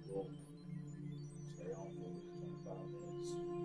We'll stay on for at least 25 minutes.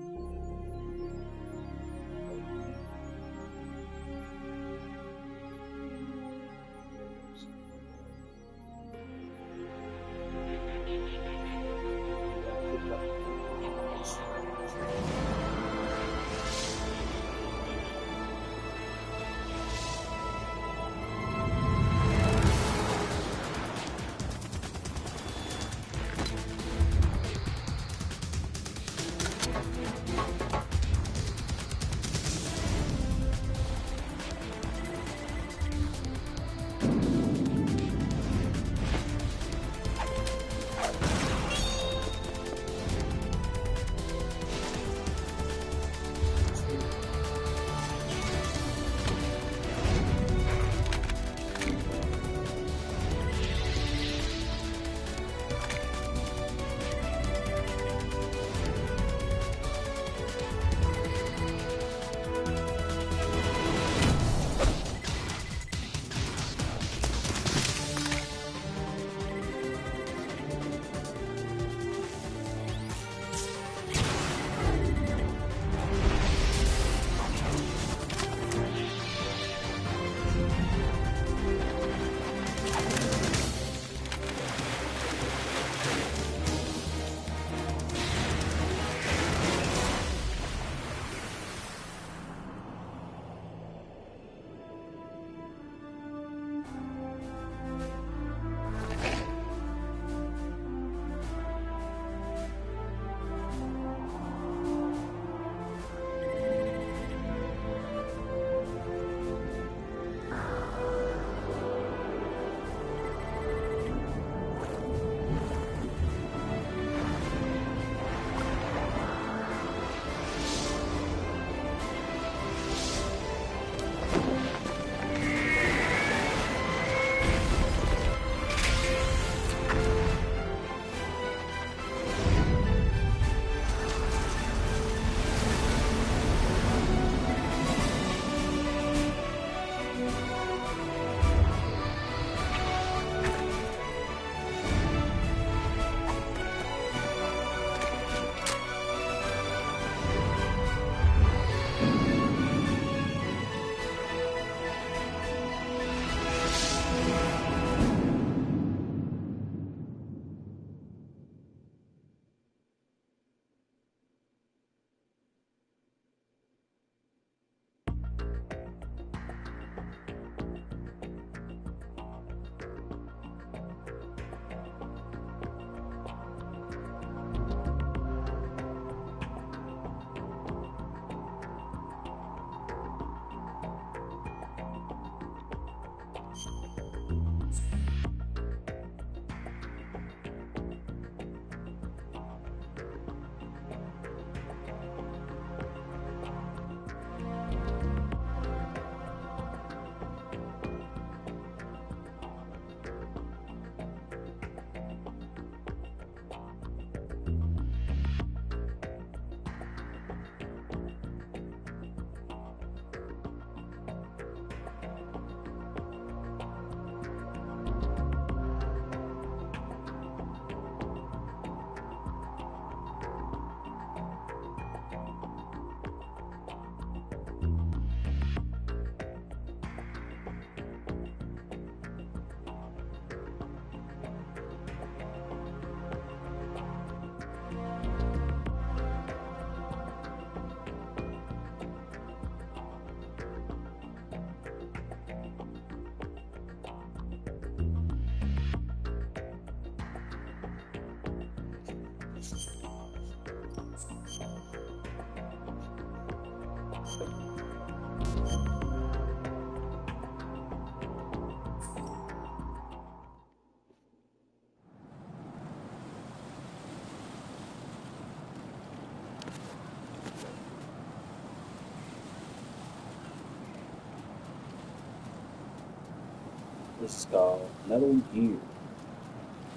This is called Metal Gear.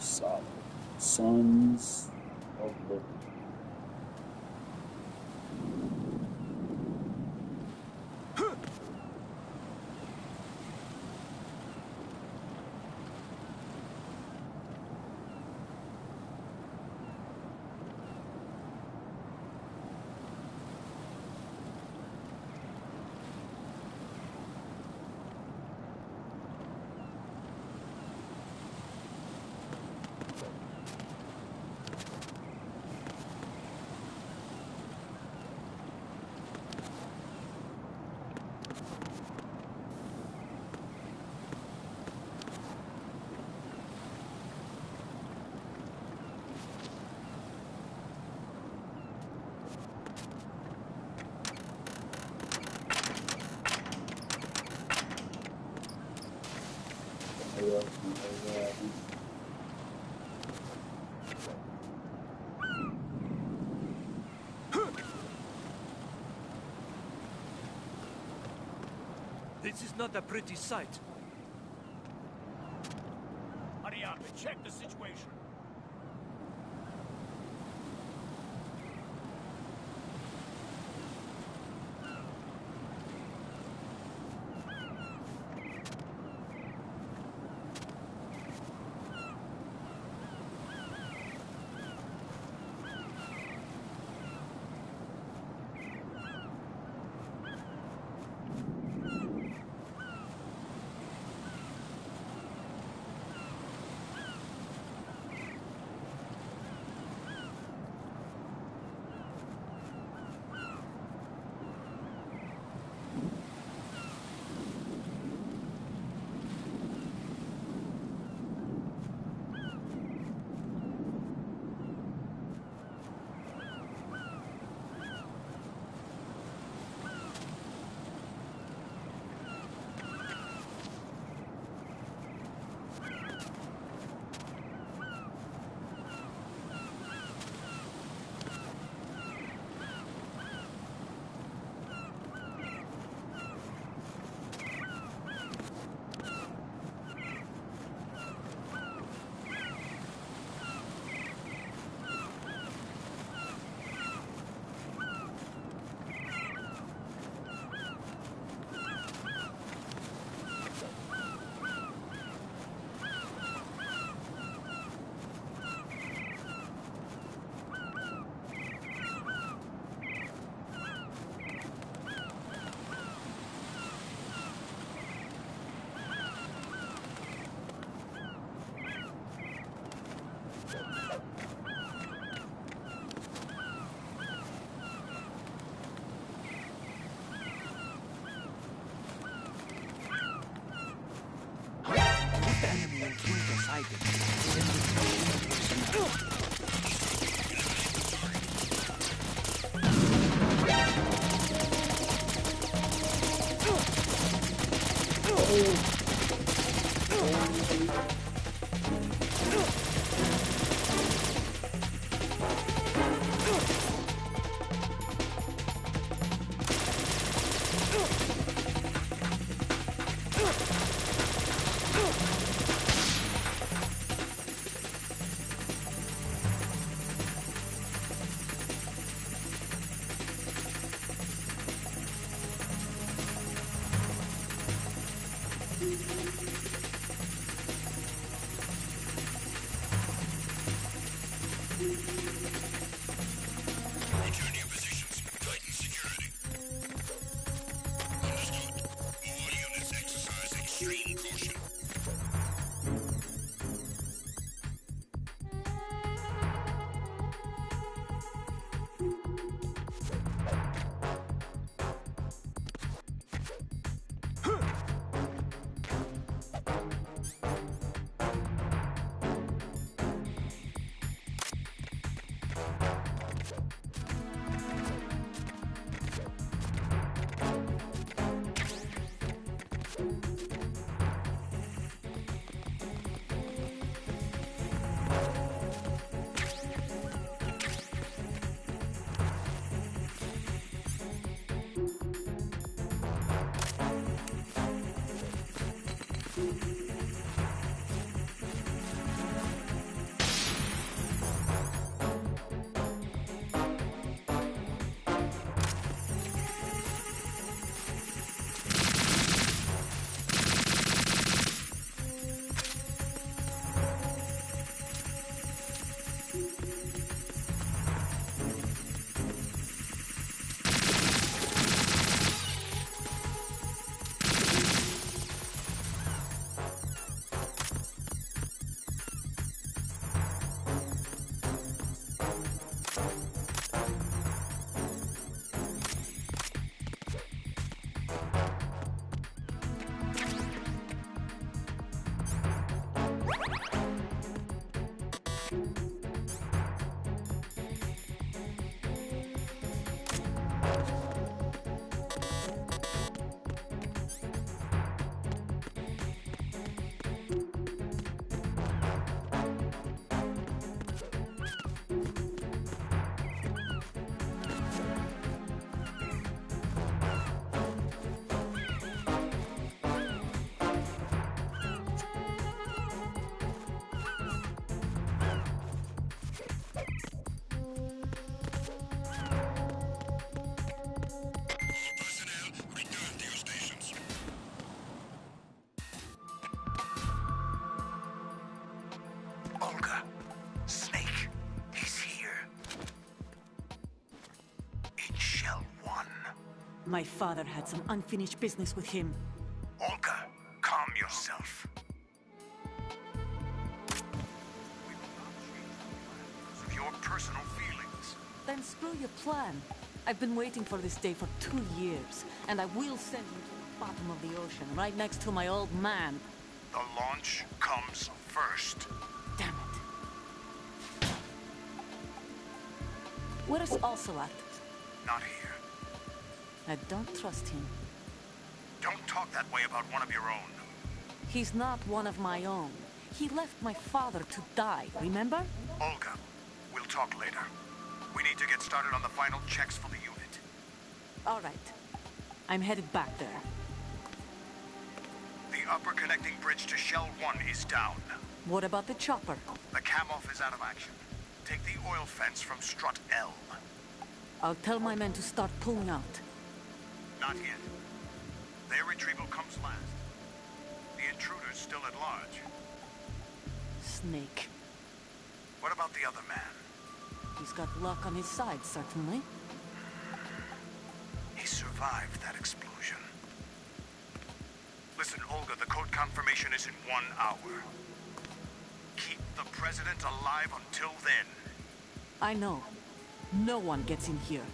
solid. Sons of Liberty. This is not a pretty sight. Hurry up and check the situation. My father had some unfinished business with him. Olga, calm yourself. We will not change the plan because of your personal feelings. Then screw your plan. I've been waiting for this day for 2 years, and I will send him to the bottom of the ocean, right next to my old man. The launch comes first. Damn it. Where is Ocelot? Not here. I don't trust him. Don't talk that way about one of your own. He's not one of my own. He left my father to die, remember? Olga, we'll talk later. We need to get started on the final checks for the unit. All right. I'm headed back there. The upper connecting bridge to Shell 1 is down. What about the chopper? The cam-off is out of action. Take the oil fence from strut L. I'll tell my men to start pulling out. Not yet. Their retrieval comes last. The intruder's still at large. Snake. What about the other man? He's got luck on his side, certainly. He survived that explosion. Listen, Olga, the code confirmation is in 1 hour. Keep the president alive until then. I know. No one gets in here.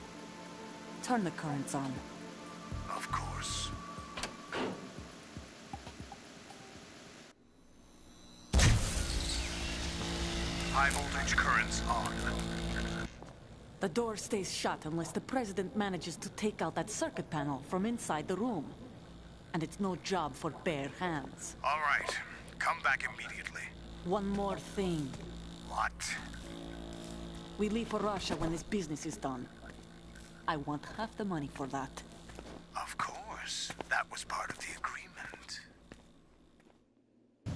Turn the currents on. Of course. High voltage currents on. The door stays shut unless the president manages to take out that circuit panel from inside the room. And it's no job for bare hands. All right. Come back immediately. One more thing. What? We leave for Russia when this business is done. I want half the money for that. Of course. That was part of the agreement.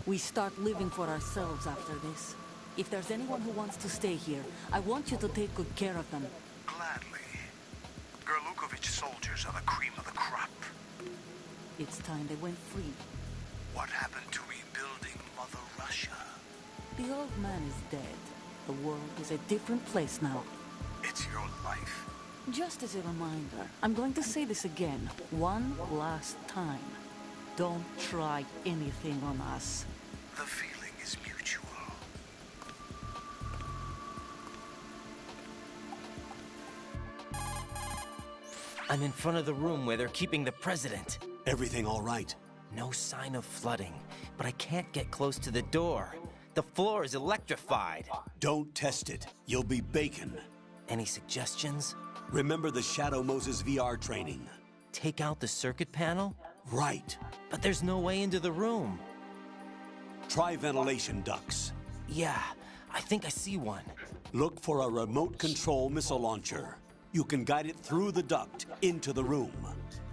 We start living for ourselves after this. If there's anyone who wants to stay here, I want you to take good care of them. Gladly. Gerlukovich soldiers are the cream of the crop. It's time they went free. What happened to rebuilding Mother Russia? The old man is dead. The world is a different place now. It's your life. Just as a reminder, I'm going to say this again, one last time. Don't try anything on us. The feeling is mutual. I'm in front of the room where they're keeping the president. Everything all right? No sign of flooding, but I can't get close to the door. The floor is electrified. Don't test it. You'll be bacon. Any suggestions? Remember the Shadow Moses VR training? Take out the circuit panel? Right. But there's no way into the room. Try ventilation ducts. Yeah, I think I see one. Look for a remote control missile launcher. You can guide it through the duct into the room.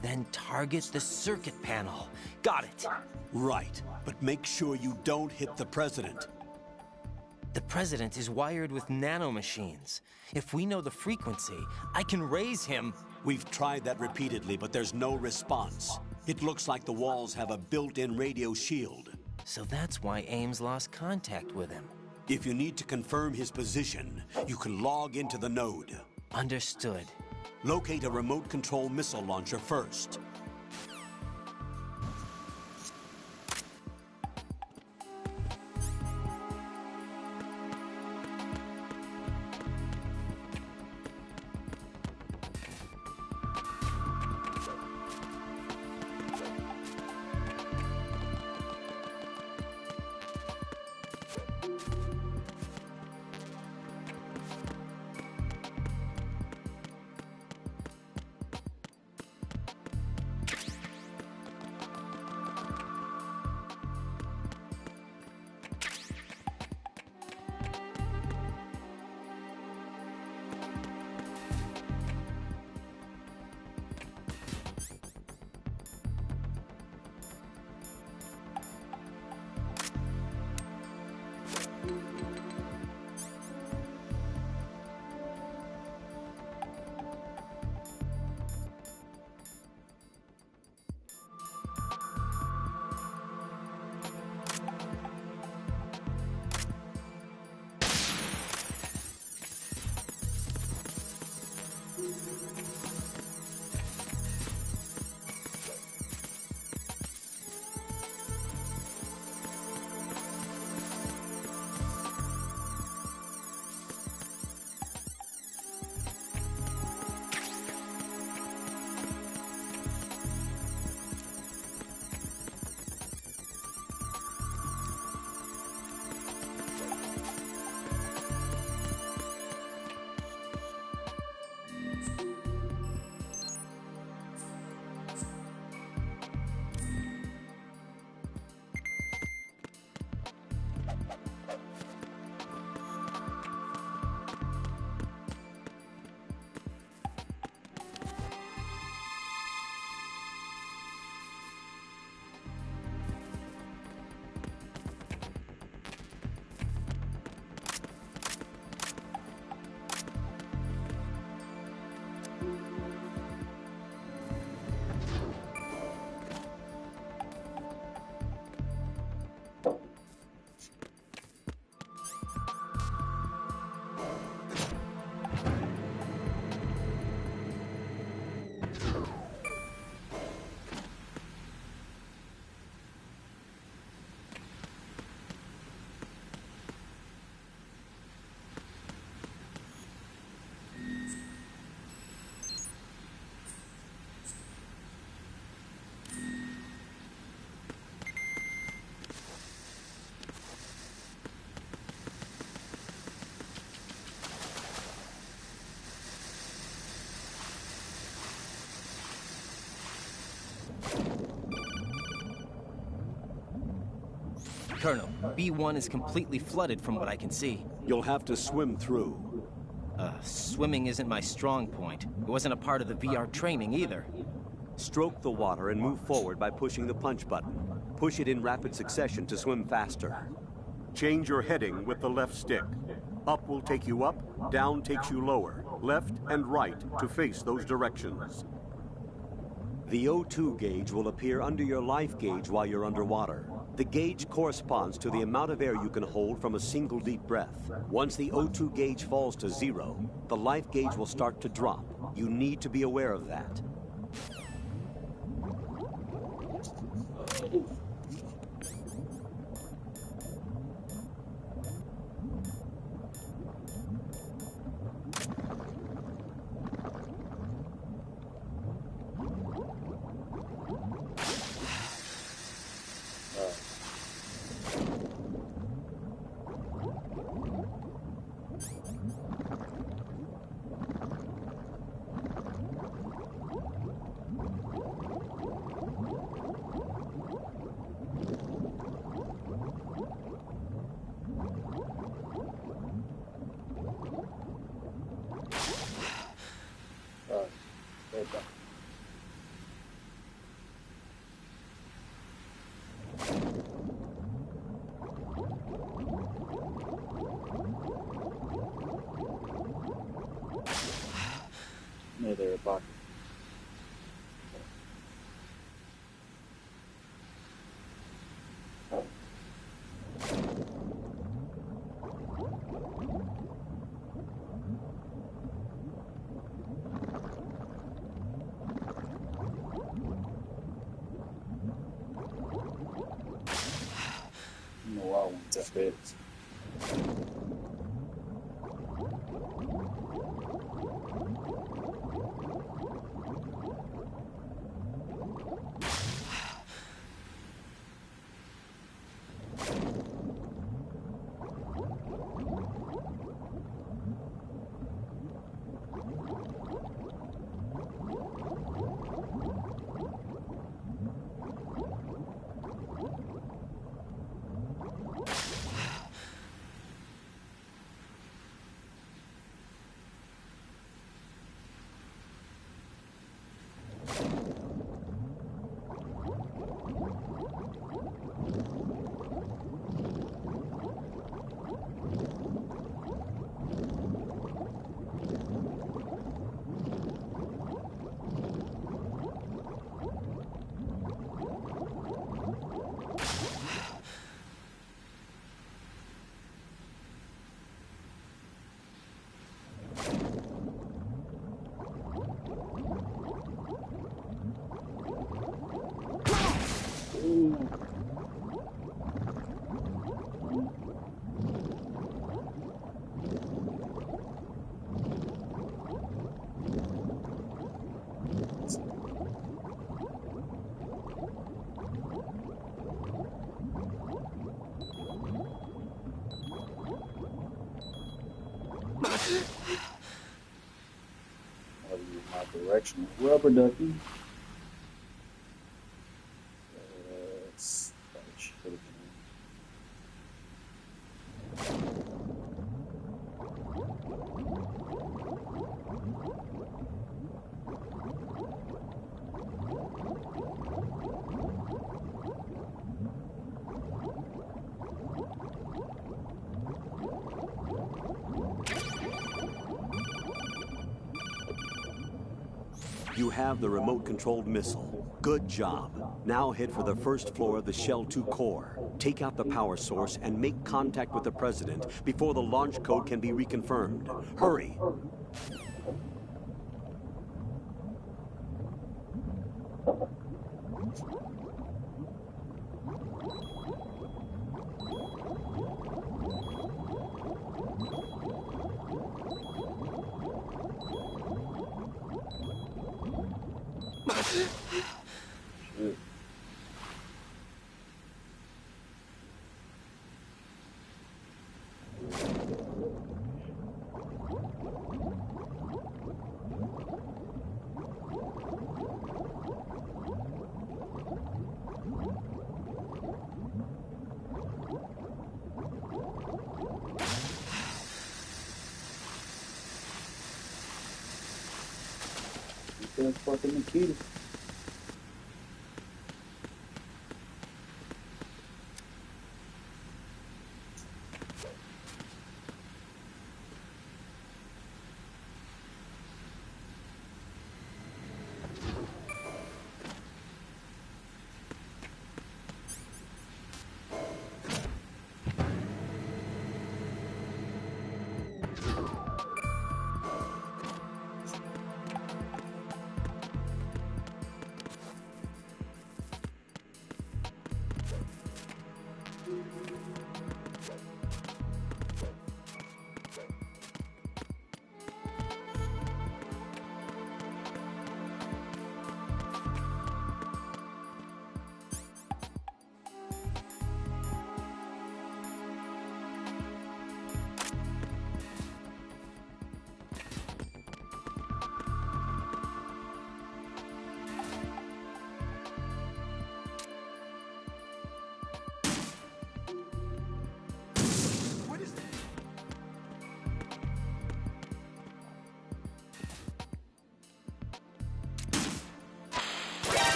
Then target the circuit panel. Got it. Right, but make sure you don't hit the president. The president is wired with nanomachines. If we know the frequency, I can raise him. We've tried that repeatedly, but there's no response. It looks like the walls have a built-in radio shield. So that's why Ames lost contact with him. If you need to confirm his position, you can log into the node. Understood. Locate a remote control missile launcher first. Colonel, B1 is completely flooded from what I can see. You'll have to swim through. Swimming isn't my strong point. It wasn't a part of the VR training either. Stroke the water and move forward by pushing the punch button. Push it in rapid succession to swim faster. Change your heading with the left stick. Up will take you up, down takes you lower, left and right to face those directions. The O2 gauge will appear under your life gauge while you're underwater. The gauge corresponds to the amount of air you can hold from a single deep breath. Once the O2 gauge falls to 0, the life gauge will start to drop. You need to be aware of that. There, Bach. No, I want that bit. I'll use my directional rubber ducky. You have the remote-controlled missile. Good job. Now head for the first floor of the Shell 2 core. Take out the power source and make contact with the President before the launch code can be reconfirmed. Hurry! the fucking Nikita.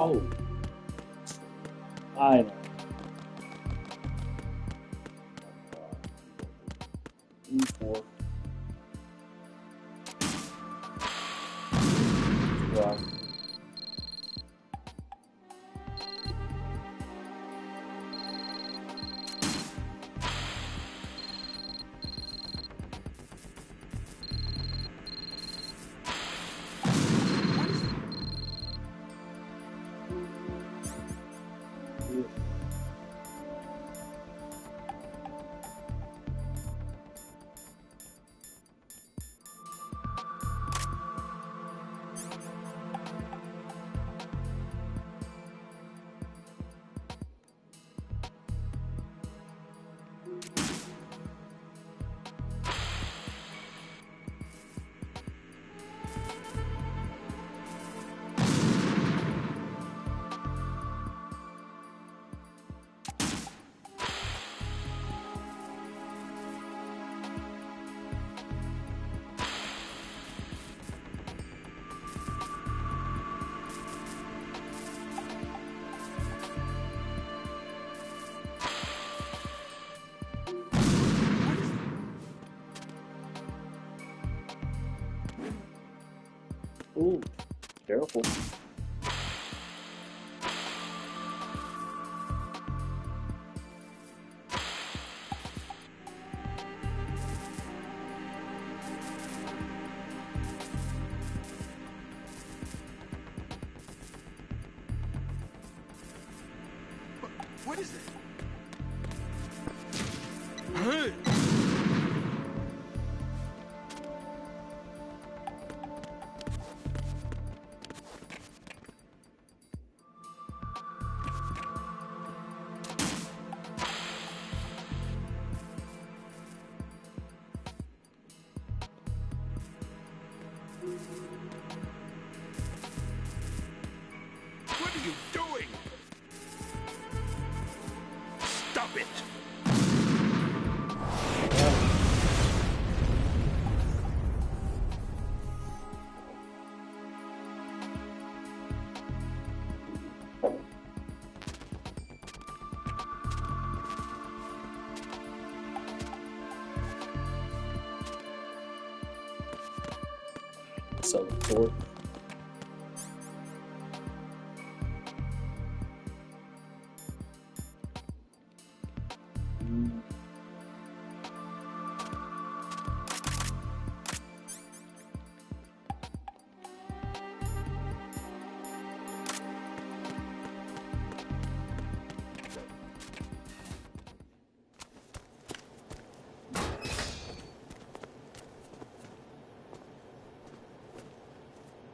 Oh, I know. E4. Yeah. Careful. What is it? What are you doing? Stop it! So, Ford.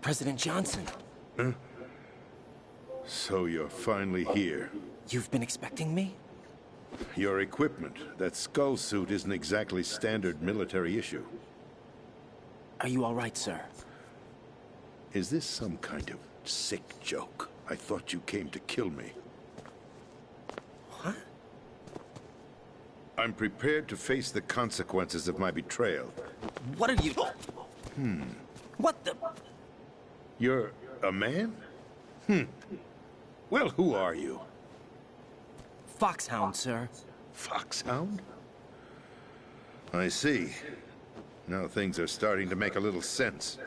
President Johnson, So you're finally here. you've been expecting me? Your equipment, that skull suit, isn't exactly standard military issue. Are you all right, sir? Is this some kind of sick joke? I thought you came to kill me. What? I'm prepared to face the consequences of my betrayal. What are you... What the... You're a man? Well, who are you? Foxhound, sir. Foxhound? I see. Now things are starting to make a little sense.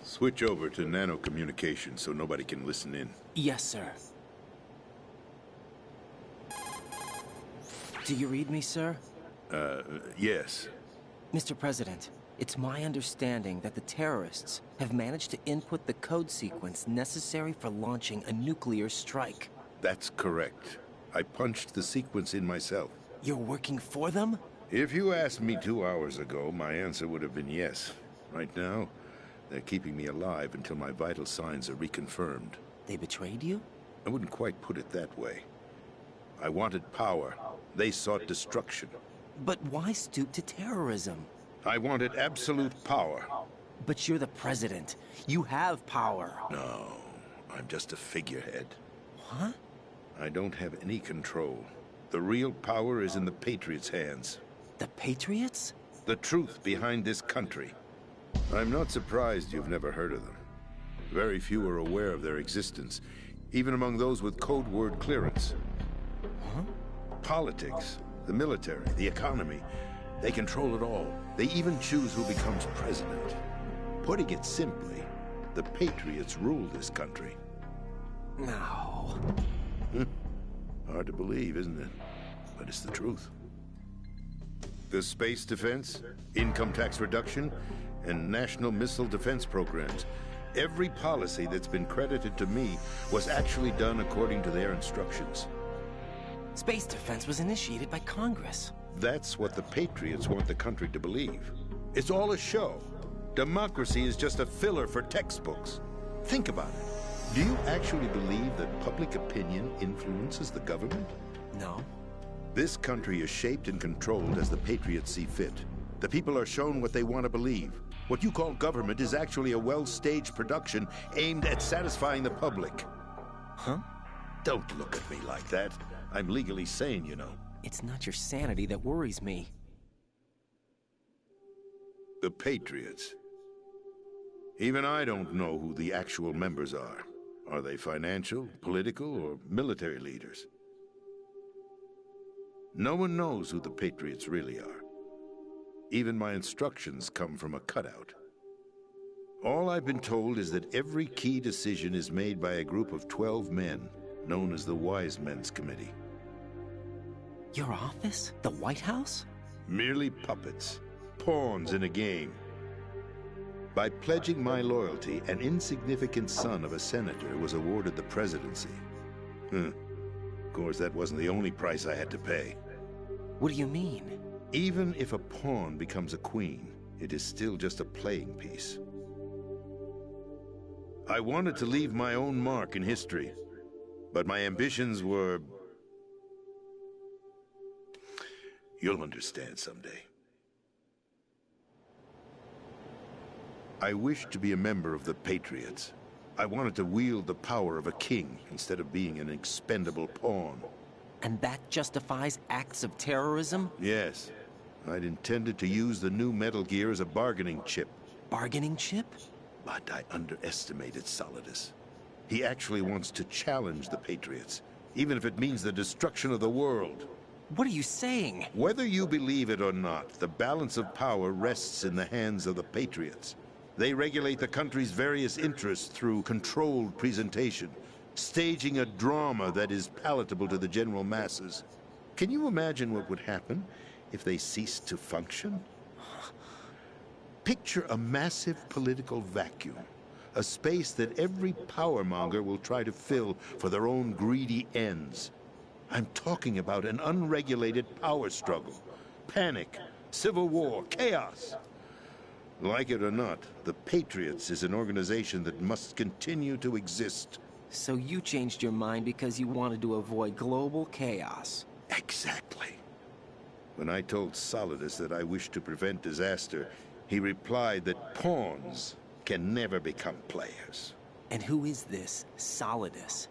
Switch over to nano communication so nobody can listen in. Yes, sir. Do you read me, sir? Yes. Mr. President, it's my understanding that the terrorists have managed to input the code sequence necessary for launching a nuclear strike. That's correct. I punched the sequence in myself. You're working for them? If you asked me 2 hours ago, my answer would have been yes. Right now, they're keeping me alive until my vital signs are reconfirmed. They betrayed you? I wouldn't quite put it that way. I wanted power. They sought destruction. But why stoop to terrorism? I wanted absolute power. But you're the president. You have power. No, I'm just a figurehead. Huh? I don't have any control. The real power is in the Patriots' hands. The Patriots? The truth behind this country. I'm not surprised you've never heard of them. Very few are aware of their existence, even among those with code word clearance. Huh? Politics, the military, the economy, they control it all. They even choose who becomes president. Putting it simply, the Patriots rule this country. No. Hard to believe, isn't it? But it's the truth. The space defense, income tax reduction, and national missile defense programs. Every policy that's been credited to me was actually done according to their instructions. Space defense was initiated by Congress. That's what the Patriots want the country to believe. It's all a show. Democracy is just a filler for textbooks. Think about it. Do you actually believe that public opinion influences the government? No. This country is shaped and controlled as the Patriots see fit. The people are shown what they want to believe. What you call government is actually a well-staged production aimed at satisfying the public. Huh? Don't look at me like that. I'm legally sane, you know. It's not your sanity that worries me. The Patriots. Even I don't know who the actual members are. Are they financial, political, or military leaders? No one knows who the Patriots really are. Even my instructions come from a cutout. All I've been told is that every key decision is made by a group of 12 men, known as the Wise Men's Committee. Your office? The White House? Merely puppets, pawns in a game. By pledging my loyalty, an insignificant son of a senator was awarded the presidency. Of course, that wasn't the only price I had to pay. What do you mean? Even if a pawn becomes a queen, it is still just a playing piece. I wanted to leave my own mark in history, but my ambitions were... You'll understand someday. I wished to be a member of the Patriots. I wanted to wield the power of a king instead of being an expendable pawn. And that justifies acts of terrorism? Yes. I'd intended to use the new Metal Gear as a bargaining chip. Bargaining chip? But I underestimated Solidus. He actually wants to challenge the Patriots, even if it means the destruction of the world. What are you saying? Whether you believe it or not, the balance of power rests in the hands of the Patriots. They regulate the country's various interests through controlled presentation, staging a drama that is palatable to the general masses. Can you imagine what would happen if they ceased to function? Picture a massive political vacuum, a space that every powermonger will try to fill for their own greedy ends. I'm talking about an unregulated power struggle, panic, civil war, chaos. Like it or not, the Patriots is an organization that must continue to exist. So you changed your mind because you wanted to avoid global chaos. Exactly. When I told Solidus that I wished to prevent disaster, he replied that pawns can never become players. And who is this Solidus?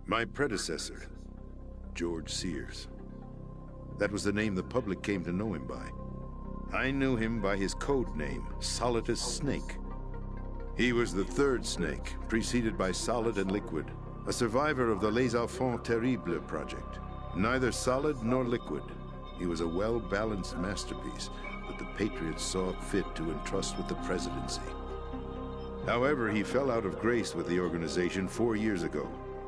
My predecessor, George Sears. That was the name the public came to know him by. I knew him by his code name, Solidus Snake. He was the third Snake, preceded by Solid and Liquid, a survivor of the Les Enfants Terribles project. Neither solid nor liquid, he was a well-balanced masterpiece that the Patriots saw fit to entrust with the presidency. However, he fell out of grace with the organization 4 years ago.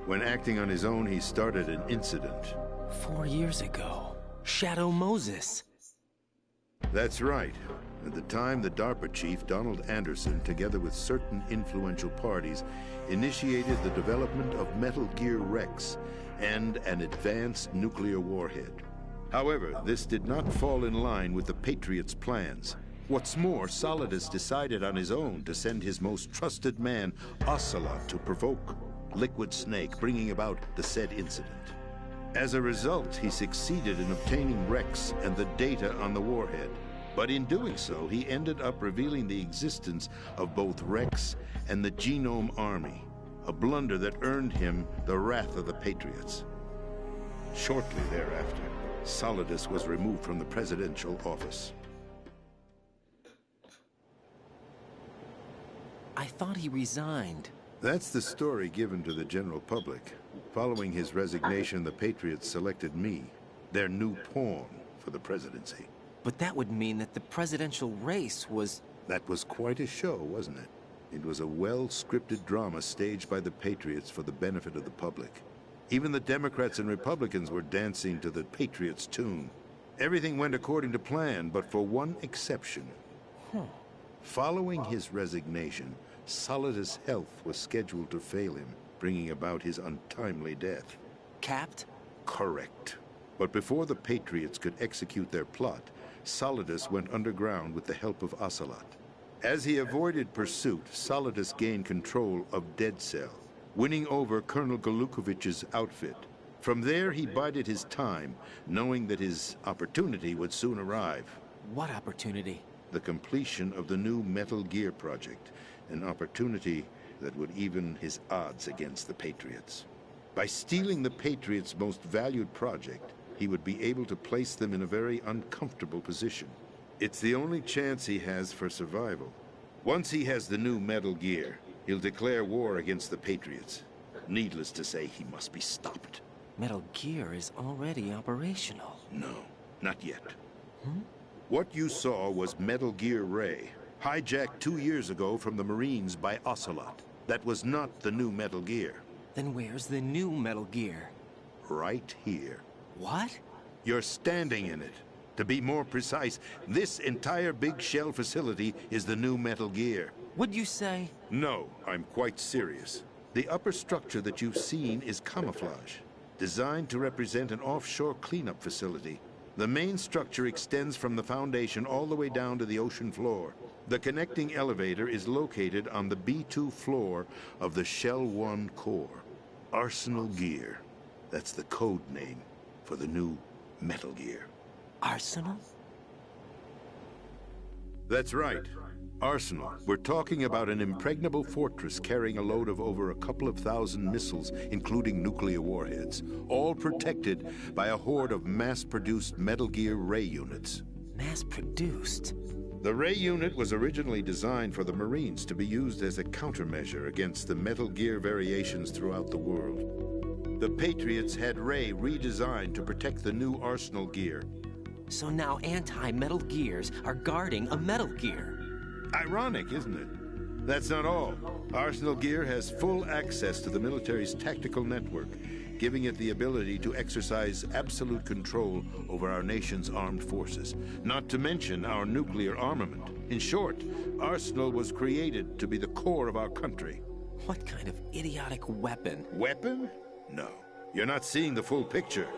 When acting on his own, he started an incident. 4 years ago? Shadow Moses. That's right. At the time, the DARPA chief, Donald Anderson, together with certain influential parties, initiated the development of Metal Gear Rex and an advanced nuclear warhead. However, this did not fall in line with the Patriots' plans. What's more, Solidus decided on his own to send his most trusted man, Ocelot, to provoke Liquid Snake, bringing about the said incident. As a result, he succeeded in obtaining Rex and the data on the warhead. But in doing so, he ended up revealing the existence of both Rex and the Genome Army, a blunder that earned him the wrath of the Patriots. Shortly thereafter, Solidus was removed from the presidential office. I thought he resigned. That's the story given to the general public. Following his resignation, the Patriots selected me, their new pawn, for the presidency. But that would mean that the presidential race was... That was quite a show, wasn't it? It was a well-scripted drama staged by the Patriots for the benefit of the public. Even the Democrats and Republicans were dancing to the Patriots' tune. Everything went according to plan, but for one exception. Following his resignation, Solidus' health was scheduled to fail him, bringing about his untimely death. Capped? Correct. But before the Patriots could execute their plot, Solidus went underground with the help of Ocelot. As he avoided pursuit, Solidus gained control of Dead Cell, winning over Colonel Golukovich's outfit. From there, he bided his time, knowing that his opportunity would soon arrive. What opportunity? The completion of the new Metal Gear project, an opportunity that would even his odds against the Patriots. By stealing the Patriots' most valued project, he would be able to place them in a very uncomfortable position. It's the only chance he has for survival. Once he has the new Metal Gear, he'll declare war against the Patriots. Needless to say, he must be stopped. Metal Gear is already operational. No, not yet. What you saw was Metal Gear Ray, hijacked 2 years ago from the Marines by Ocelot. That was not the new Metal Gear. Then where's the new Metal Gear? Right here. What? You're standing in it. To be more precise, this entire big shell facility is the new Metal Gear. What'd you say? No, I'm quite serious. The upper structure that you've seen is camouflage, designed to represent an offshore cleanup facility. The main structure extends from the foundation all the way down to the ocean floor. The connecting elevator is located on the B2 floor of the Shell 1 core. Arsenal Gear. That's the code name for the new Metal Gear. Arsenal? That's right. Arsenal. We're talking about an impregnable fortress carrying a load of over a couple of thousand missiles, including nuclear warheads, all protected by a horde of mass-produced Metal Gear Ray units. Mass-produced? The Ray unit was originally designed for the Marines to be used as a countermeasure against the Metal Gear variations throughout the world. The Patriots had Ray redesigned to protect the new Arsenal Gear. So now anti-Metal Gears are guarding a Metal Gear. Ironic, isn't it? That's not all. Arsenal Gear has full access to the military's tactical network, giving it the ability to exercise absolute control over our nation's armed forces, not to mention our nuclear armament. In short, Arsenal was created to be the core of our country. What kind of idiotic weapon? Weapon? No. You're not seeing the full picture.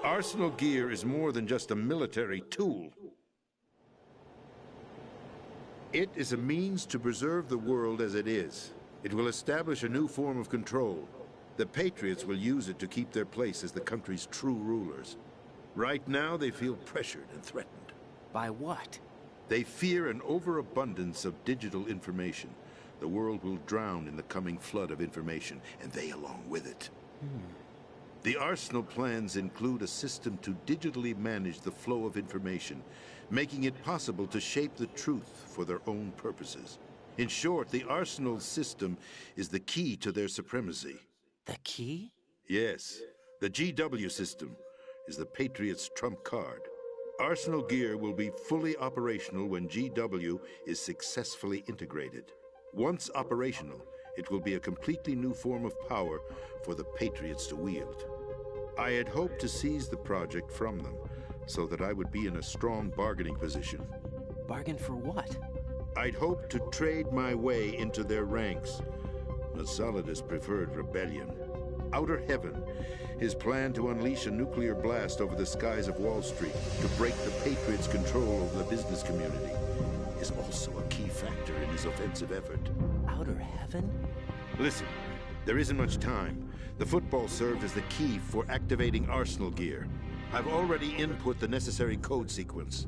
Arsenal Gear is more than just a military tool. It is a means to preserve the world as it is. It will establish a new form of control. The Patriots will use it to keep their place as the country's true rulers. Right now, they feel pressured and threatened. By what? They fear an overabundance of digital information. The world will drown in the coming flood of information, and they along with it. The Arsenal plans include a system to digitally manage the flow of information, making it possible to shape the truth for their own purposes. In short, the Arsenal system is the key to their supremacy. The key? Yes. The GW system is the Patriots' trump card. Arsenal Gear will be fully operational when GW is successfully integrated. Once operational, it will be a completely new form of power for the Patriots to wield. I had hoped to seize the project from them, so that I would be in a strong bargaining position. Bargain for what? I'd hoped to trade my way into their ranks. But Solidus preferred rebellion. Outer Heaven, his plan to unleash a nuclear blast over the skies of Wall Street to break the Patriots' control over the business community, is also a key factor in his offensive effort. Outer Heaven? Listen, there isn't much time. The football served as the key for activating Arsenal Gear. I've already input the necessary code sequence.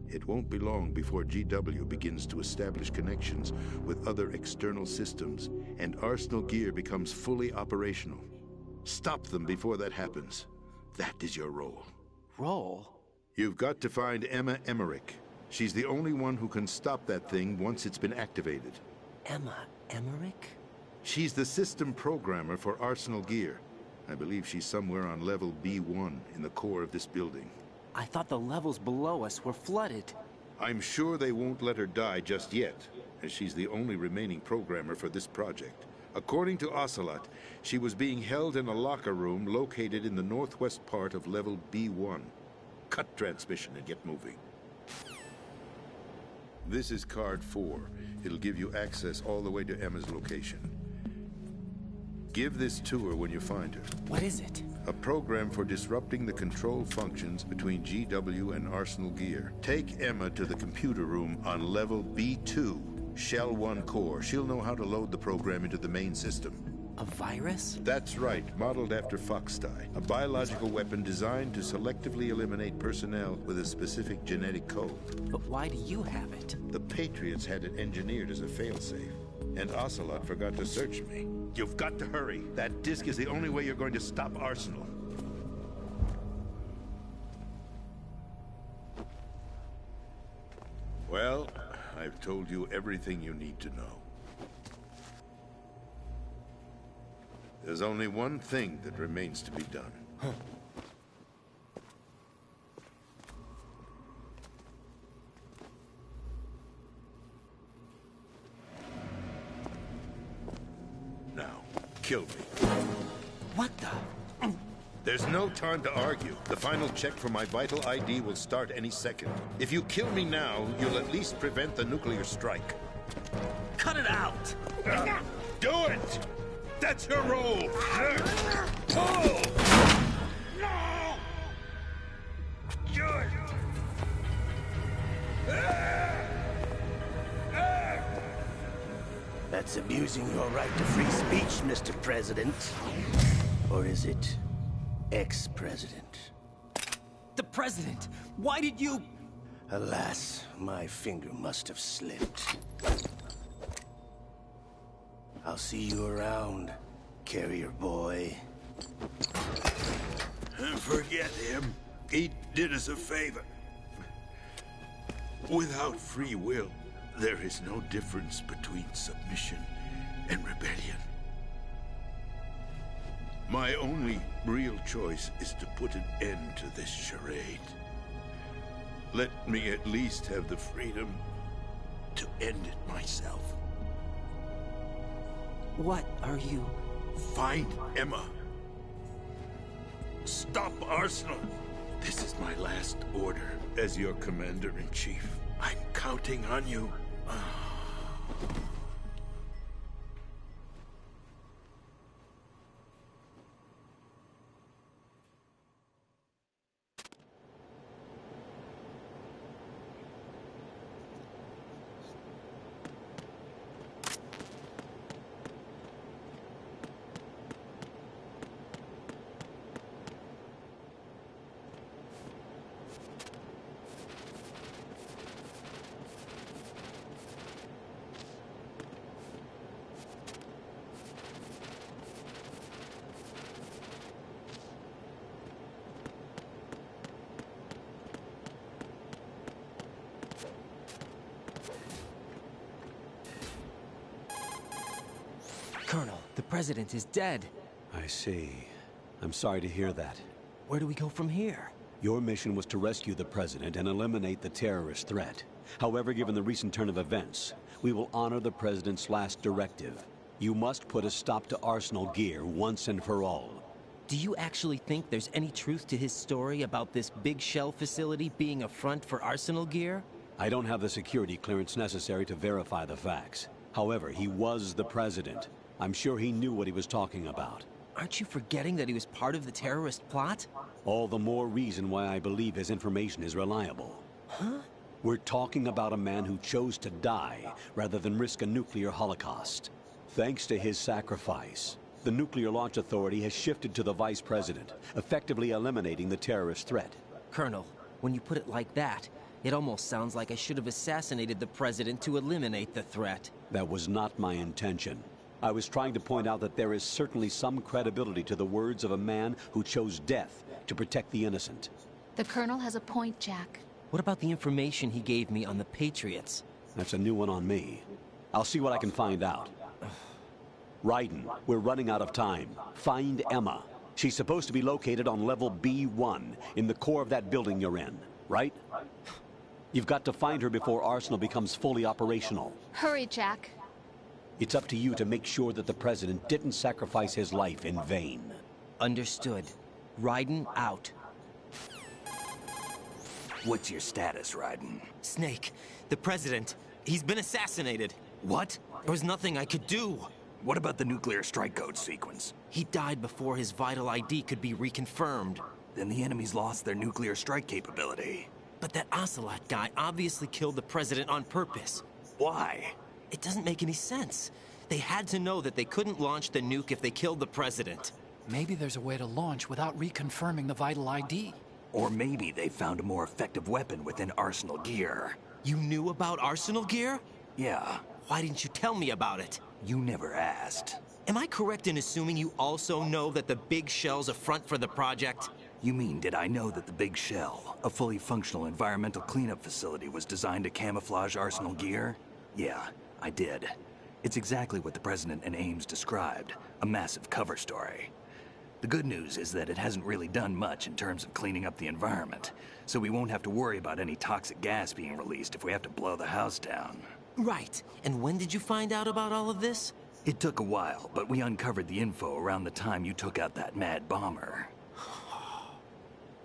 It won't be long before GW begins to establish connections with other external systems, and Arsenal Gear becomes fully operational. Stop them before that happens. That is your role. Role? You've got to find Emma Emmerich. She's the only one who can stop that thing once it's been activated. Emma Emmerich? She's the system programmer for Arsenal Gear. I believe she's somewhere on level B1 in the core of this building. I thought the levels below us were flooded. I'm sure they won't let her die just yet, as she's the only remaining programmer for this project. According to Ocelot, she was being held in a locker room located in the northwest part of level B1. Cut transmission and get moving. This is card 4. It'll give you access all the way to Emma's location. Give this to her when you find her. What is it? A program for disrupting the control functions between GW and Arsenal Gear. Take Emma to the computer room on level B2, Shell 1 core. She'll know how to load the program into the main system. A virus? That's right, modeled after Foxdie. A biological weapon designed to selectively eliminate personnel with a specific genetic code. But why do you have it? The Patriots had it engineered as a failsafe, and Ocelot forgot to search me. You've got to hurry. That disk is the only way you're going to stop Arsenal. Well, I've told you everything you need to know. There's only one thing that remains to be done. kill me. What the? There's no time to argue. The final check for my vital ID will start any second. If you kill me now, you'll at least prevent the nuclear strike. Cut it out! Do it! That's your role! Pull! No! Good! That's abusing your right to free speech, Mr. President. Or is it ex-president? The president! Why did you... Alas, my finger must have slipped. I'll see you around, carrier boy. Forget him. He did us a favor. Without free will, there is no difference between submission and rebellion. My only real choice is to put an end to this charade. Let me at least have the freedom to end it myself. What are you... Find Emma. Stop Arsenal. This is my last order as your commander-in-chief. I'm counting on you. Colonel, the president is dead. I see. I'm sorry to hear that. Where do we go from here? Your mission was to rescue the president and eliminate the terrorist threat. However, given the recent turn of events, we will honor the president's last directive. You must put a stop to Arsenal gear once and for all. Do you actually think there's any truth to his story about this big shell facility being a front for Arsenal gear? I don't have the security clearance necessary to verify the facts. However, he was the president. I'm sure he knew what he was talking about. Aren't you forgetting that he was part of the terrorist plot? All the more reason why I believe his information is reliable. Huh? We're talking about a man who chose to die rather than risk a nuclear holocaust. Thanks to his sacrifice, the Nuclear Launch Authority has shifted to the vice president, effectively eliminating the terrorist threat. Colonel, when you put it like that, it almost sounds like I should have assassinated the president to eliminate the threat. That was not my intention. I was trying to point out that there is certainly some credibility to the words of a man who chose death to protect the innocent. The Colonel has a point, Jack. What about the information he gave me on the Patriots? That's a new one on me. I'll see what I can find out. Raiden, we're running out of time. Find Emma. She's supposed to be located on level B1, in the core of that building you're in, right? You've got to find her before Arsenal becomes fully operational. Hurry, Jack. It's up to you to make sure that the president didn't sacrifice his life in vain. Understood. Raiden out. What's your status, Raiden? Snake, the president, he's been assassinated. What? There was nothing I could do. What about the nuclear strike code sequence? He died before his vital ID could be reconfirmed. Then the enemy's lost their nuclear strike capability. But that Ocelot guy obviously killed the president on purpose. Why? It doesn't make any sense. They had to know that they couldn't launch the nuke if they killed the president. Maybe there's a way to launch without reconfirming the vital ID. Or maybe they found a more effective weapon within Arsenal gear. You knew about Arsenal gear? Yeah. Why didn't you tell me about it? You never asked. Am I correct in assuming you also know that the big shell's a front for the project? You mean, did I know that the Big Shell, a fully functional environmental cleanup facility, was designed to camouflage Arsenal gear? Yeah, I did. It's exactly what the President and Ames described, a massive cover story. The good news is that it hasn't really done much in terms of cleaning up the environment, so we won't have to worry about any toxic gas being released if we have to blow the house down. Right. And when did you find out about all of this? It took a while, but we uncovered the info around the time you took out that mad bomber.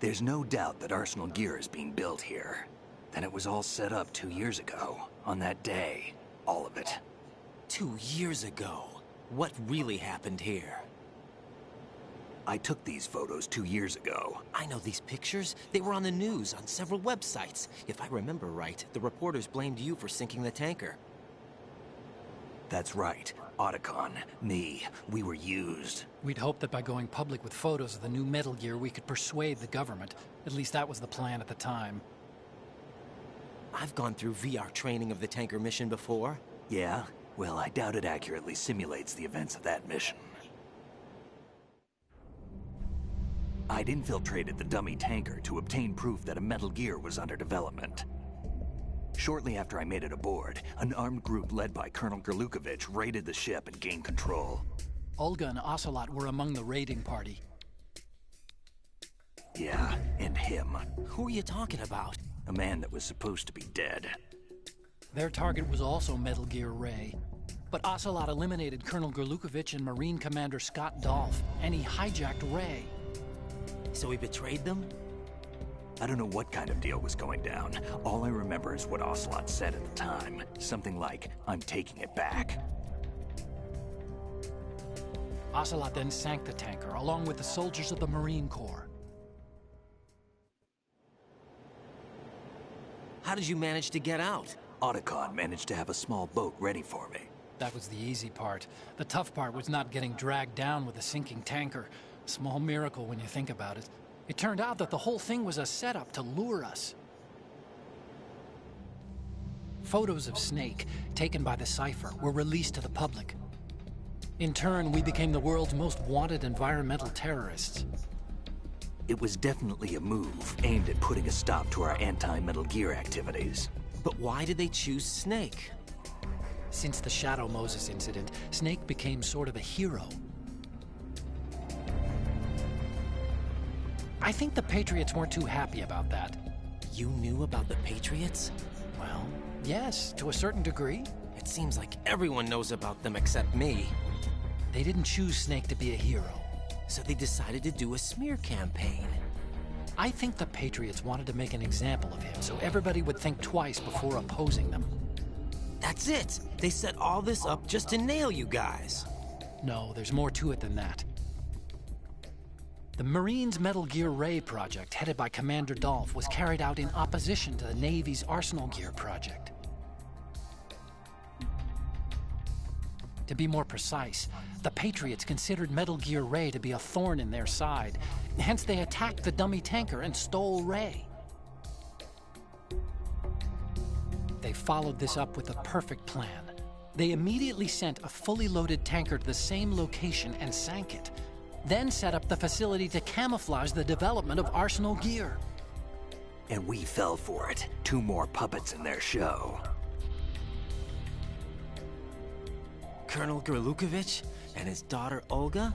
There's no doubt that Arsenal gear is being built here. Then it was all set up 2 years ago, on that day. All of it. 2 years ago? What really happened here? I took these photos 2 years ago. I know these pictures. They were on the news, on several websites. If I remember right, the reporters blamed you for sinking the tanker. That's right. Otacon, me, we were used. We'd hoped that by going public with photos of the new Metal Gear, we could persuade the government. At least that was the plan at the time. I've gone through VR training of the tanker mission before. Yeah? Well, I doubt it accurately simulates the events of that mission. I'd infiltrated the dummy tanker to obtain proof that a Metal Gear was under development. Shortly after I made it aboard, an armed group led by Colonel Gerlukovich raided the ship and gained control. Olga and Ocelot were among the raiding party. Yeah, and him. Who are you talking about? A man that was supposed to be dead. Their target was also Metal Gear Ray. But Ocelot eliminated Colonel Gerlukovich and Marine Commander Scott Dolph, and he hijacked Ray. So he betrayed them? I don't know what kind of deal was going down. All I remember is what Ocelot said at the time. Something like, "I'm taking it back." Ocelot then sank the tanker, along with the soldiers of the Marine Corps. How did you manage to get out? Otacon managed to have a small boat ready for me. That was the easy part. The tough part was not getting dragged down with a sinking tanker. A small miracle when you think about it. It turned out that the whole thing was a setup to lure us. Photos of Snake, taken by the Cypher, were released to the public. In turn, we became the world's most wanted environmental terrorists. It was definitely a move aimed at putting a stop to our anti-Metal Gear activities. But why did they choose Snake? Since the Shadow Moses incident, Snake became sort of a hero. I think the Patriots weren't too happy about that. You knew about the Patriots? Well, yes, to a certain degree. It seems like everyone knows about them except me. They didn't choose Snake to be a hero. So they decided to do a smear campaign. I think the Patriots wanted to make an example of him so everybody would think twice before opposing them. That's it! They set all this up just to nail you guys. No, there's more to it than that. The Marines' Metal Gear Ray project, headed by Commander Dolph, was carried out in opposition to the Navy's Arsenal Gear project. To be more precise, the Patriots considered Metal Gear Ray to be a thorn in their side. Hence, they attacked the dummy tanker and stole Ray. They followed this up with a perfect plan. They immediately sent a fully loaded tanker to the same location and sank it. Then set up the facility to camouflage the development of Arsenal Gear. And we fell for it. 2 more puppets in their show. Colonel Gerlukovich and his daughter Olga?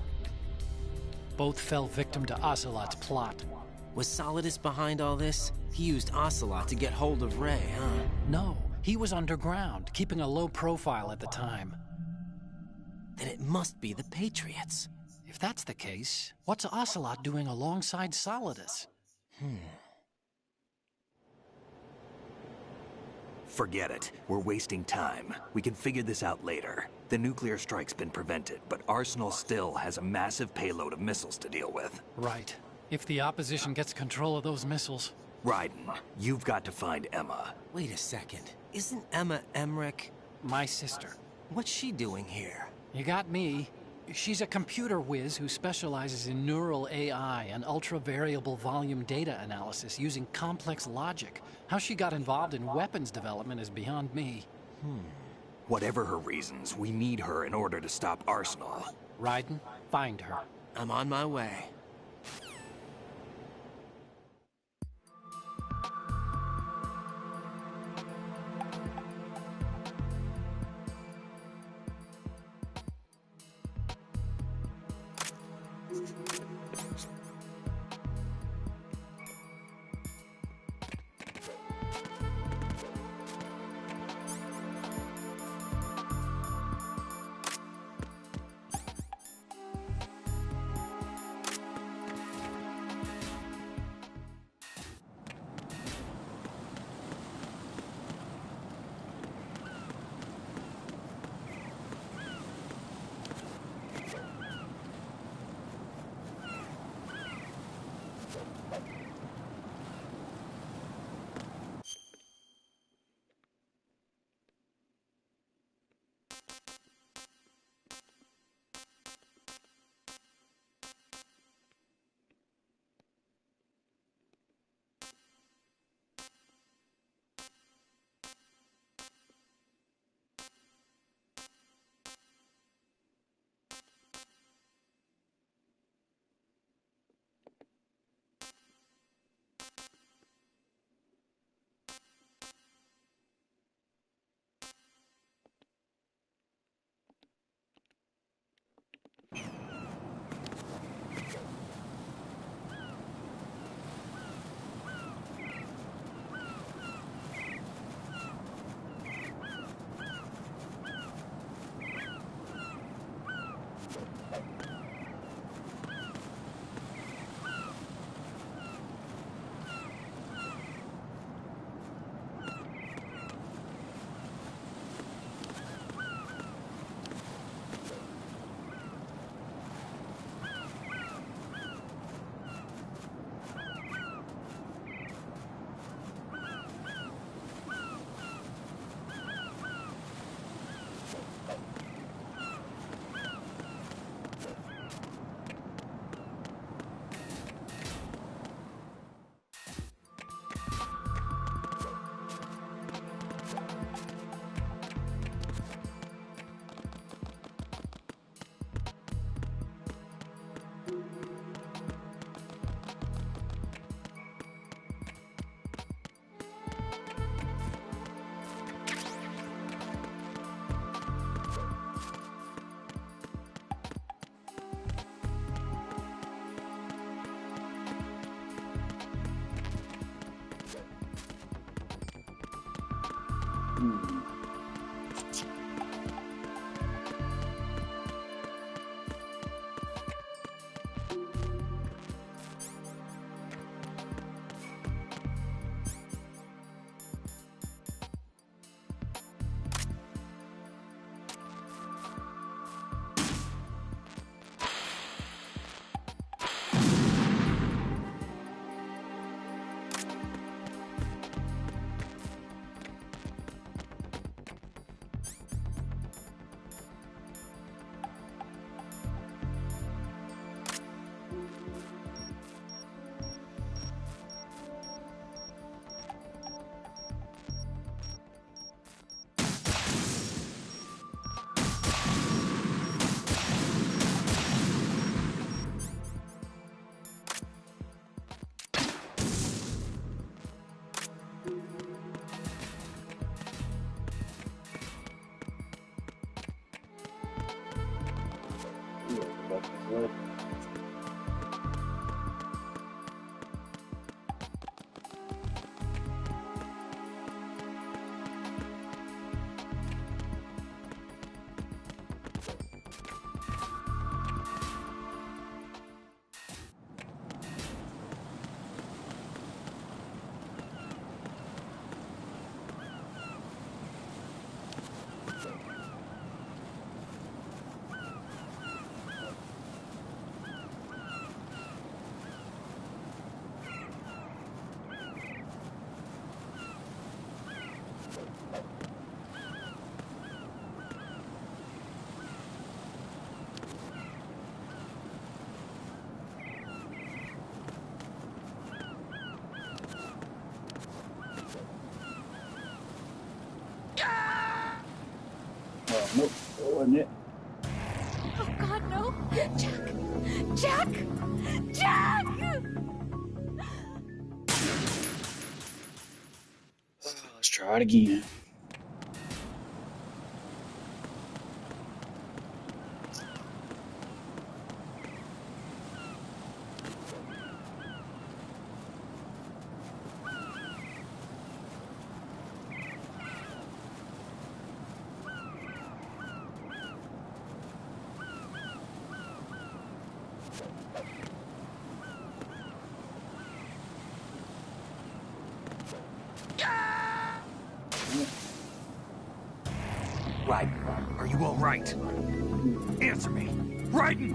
Both fell victim to Ocelot's plot. Was Solidus behind all this? He used Ocelot to get hold of Ray, huh? No, he was underground, keeping a low profile at the time. Then it must be the Patriots. If that's the case, what's Ocelot doing alongside Solidus? Forget it. We're wasting time. We can figure this out later. The nuclear strike's been prevented, but Arsenal still has a massive payload of missiles to deal with. Right. If the opposition gets control of those missiles... Raiden, you've got to find Emma. Wait a second. Isn't Emma Emmerich... my sister? What's she doing here? You got me. She's a computer whiz who specializes in neural AI and ultra-variable volume data analysis using complex logic. How she got involved in weapons development is beyond me. Whatever her reasons, we need her in order to stop Arsenal. Raiden, find her. I'm on my way. Nope, that wasn't it. Oh God, no! Jack! Jack! Jack! Let's try it again. Raiden, are you all right? Answer me. Raiden!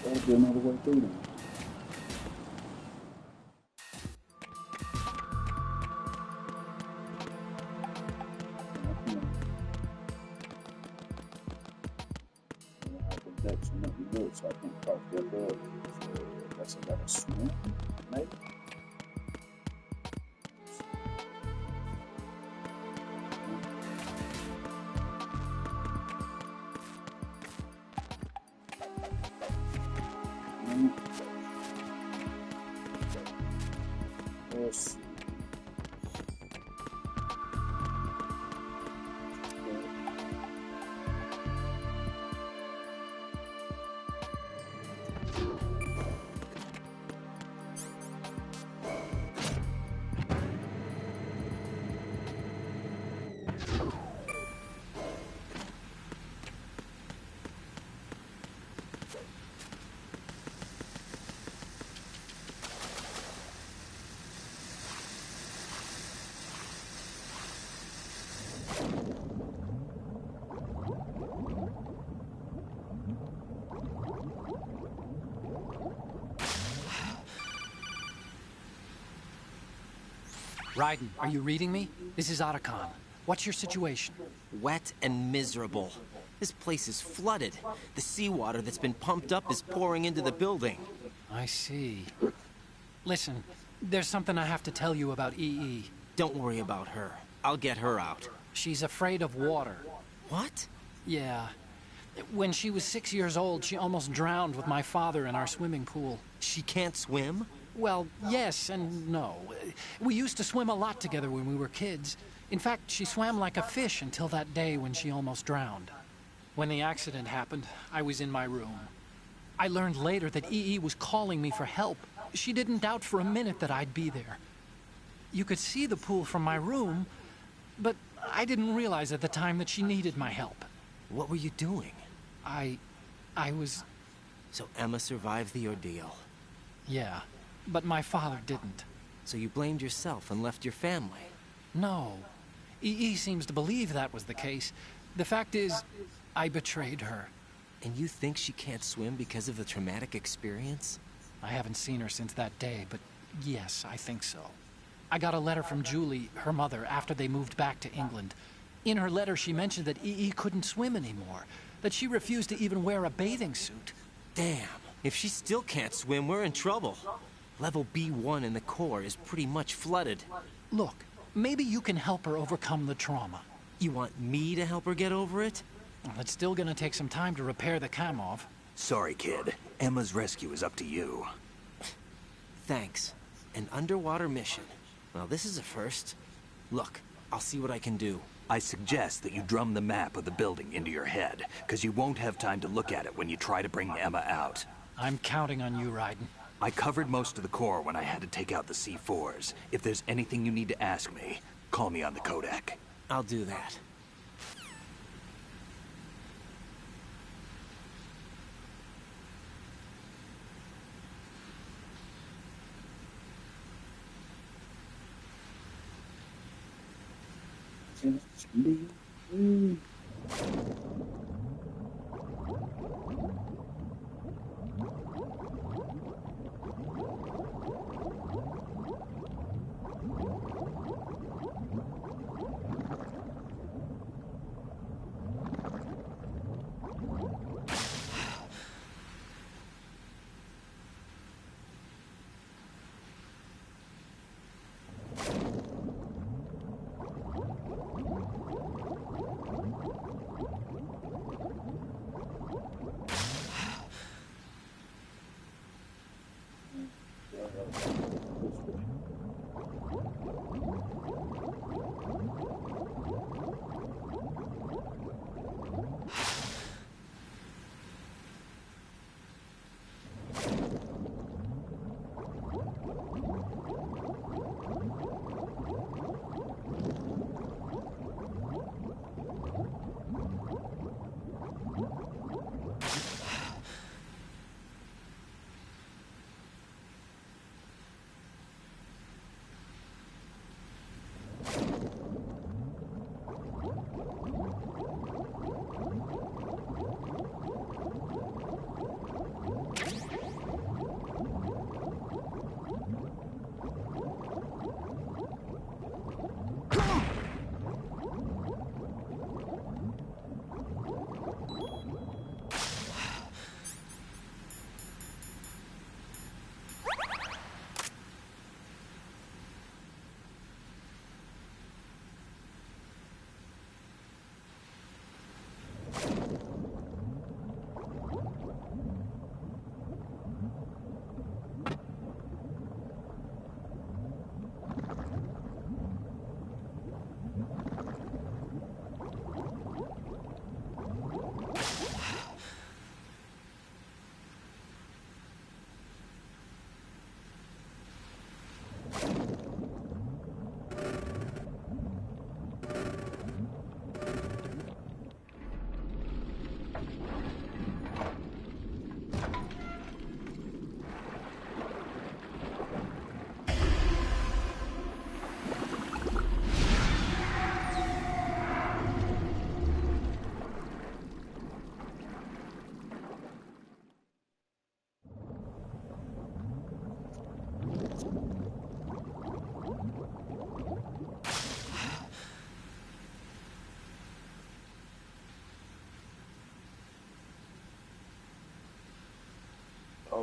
Gotta do another way through them. so I can't cross that door. So that's another swim, maybe? Yes. Raiden, are you reading me? This is Otacon. What's your situation? Wet and miserable. This place is flooded. The seawater that's been pumped up is pouring into the building. I see. Listen, there's something I have to tell you about EE. Don't worry about her. I'll get her out. She's afraid of water. What? Yeah. When she was 6 years old, she almost drowned with my father in our swimming pool. She can't swim? Well, yes and no. We used to swim a lot together when we were kids. In fact, she swam like a fish until that day when she almost drowned. When the accident happened, I was in my room. I learned later that EE was calling me for help. She didn't doubt for a minute that I'd be there. You could see the pool from my room, but I didn't realize at the time that she needed my help. What were you doing? I was... So Emma survived the ordeal. Yeah, but my father didn't. So you blamed yourself and left your family? No. EE seems to believe that was the case. The fact is, I betrayed her. And you think she can't swim because of the traumatic experience? I haven't seen her since that day, but yes, I think so. I got a letter from Julie, her mother, after they moved back to England. In her letter, she mentioned that EE couldn't swim anymore, that she refused to even wear a bathing suit. Damn, if she still can't swim, we're in trouble. Level B1 in the core is pretty much flooded. Look, maybe you can help her overcome the trauma. You want me to help her get over it? Well, it's still gonna take some time to repair the Kamov. Sorry, kid. Emma's rescue is up to you. Thanks. An underwater mission. Well, this is a first. Look, I'll see what I can do. I suggest that you drum the map of the building into your head, because you won't have time to look at it when you try to bring Emma out. I'm counting on you, Raiden. I covered most of the core when I had to take out the C4s. If there's anything you need to ask me, call me on the Kodak. I'll do that.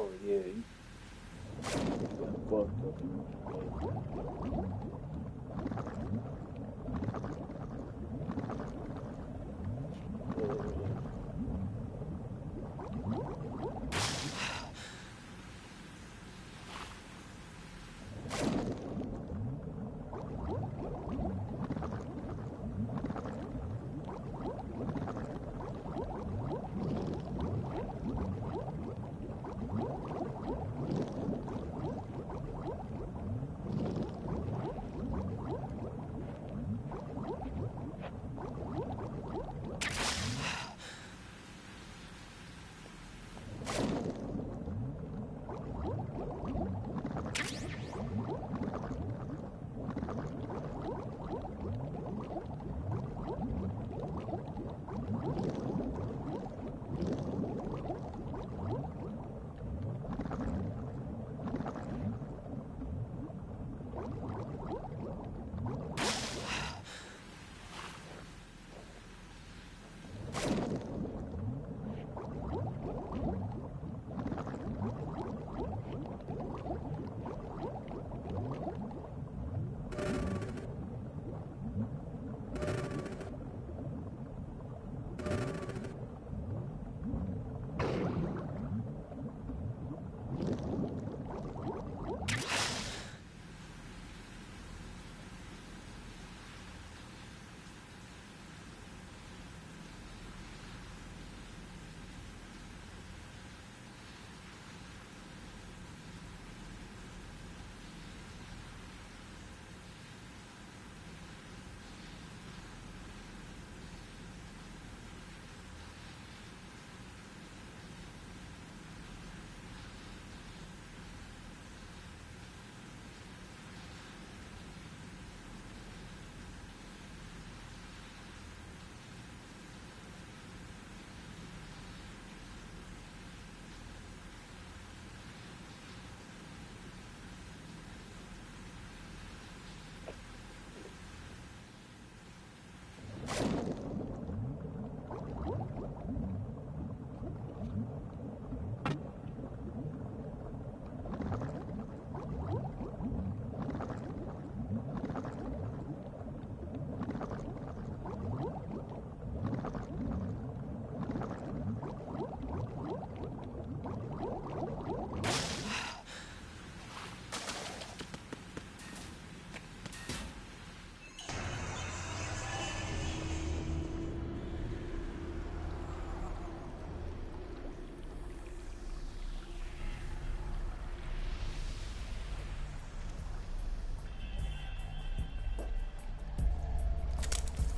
Oh yeah, he got fucked up in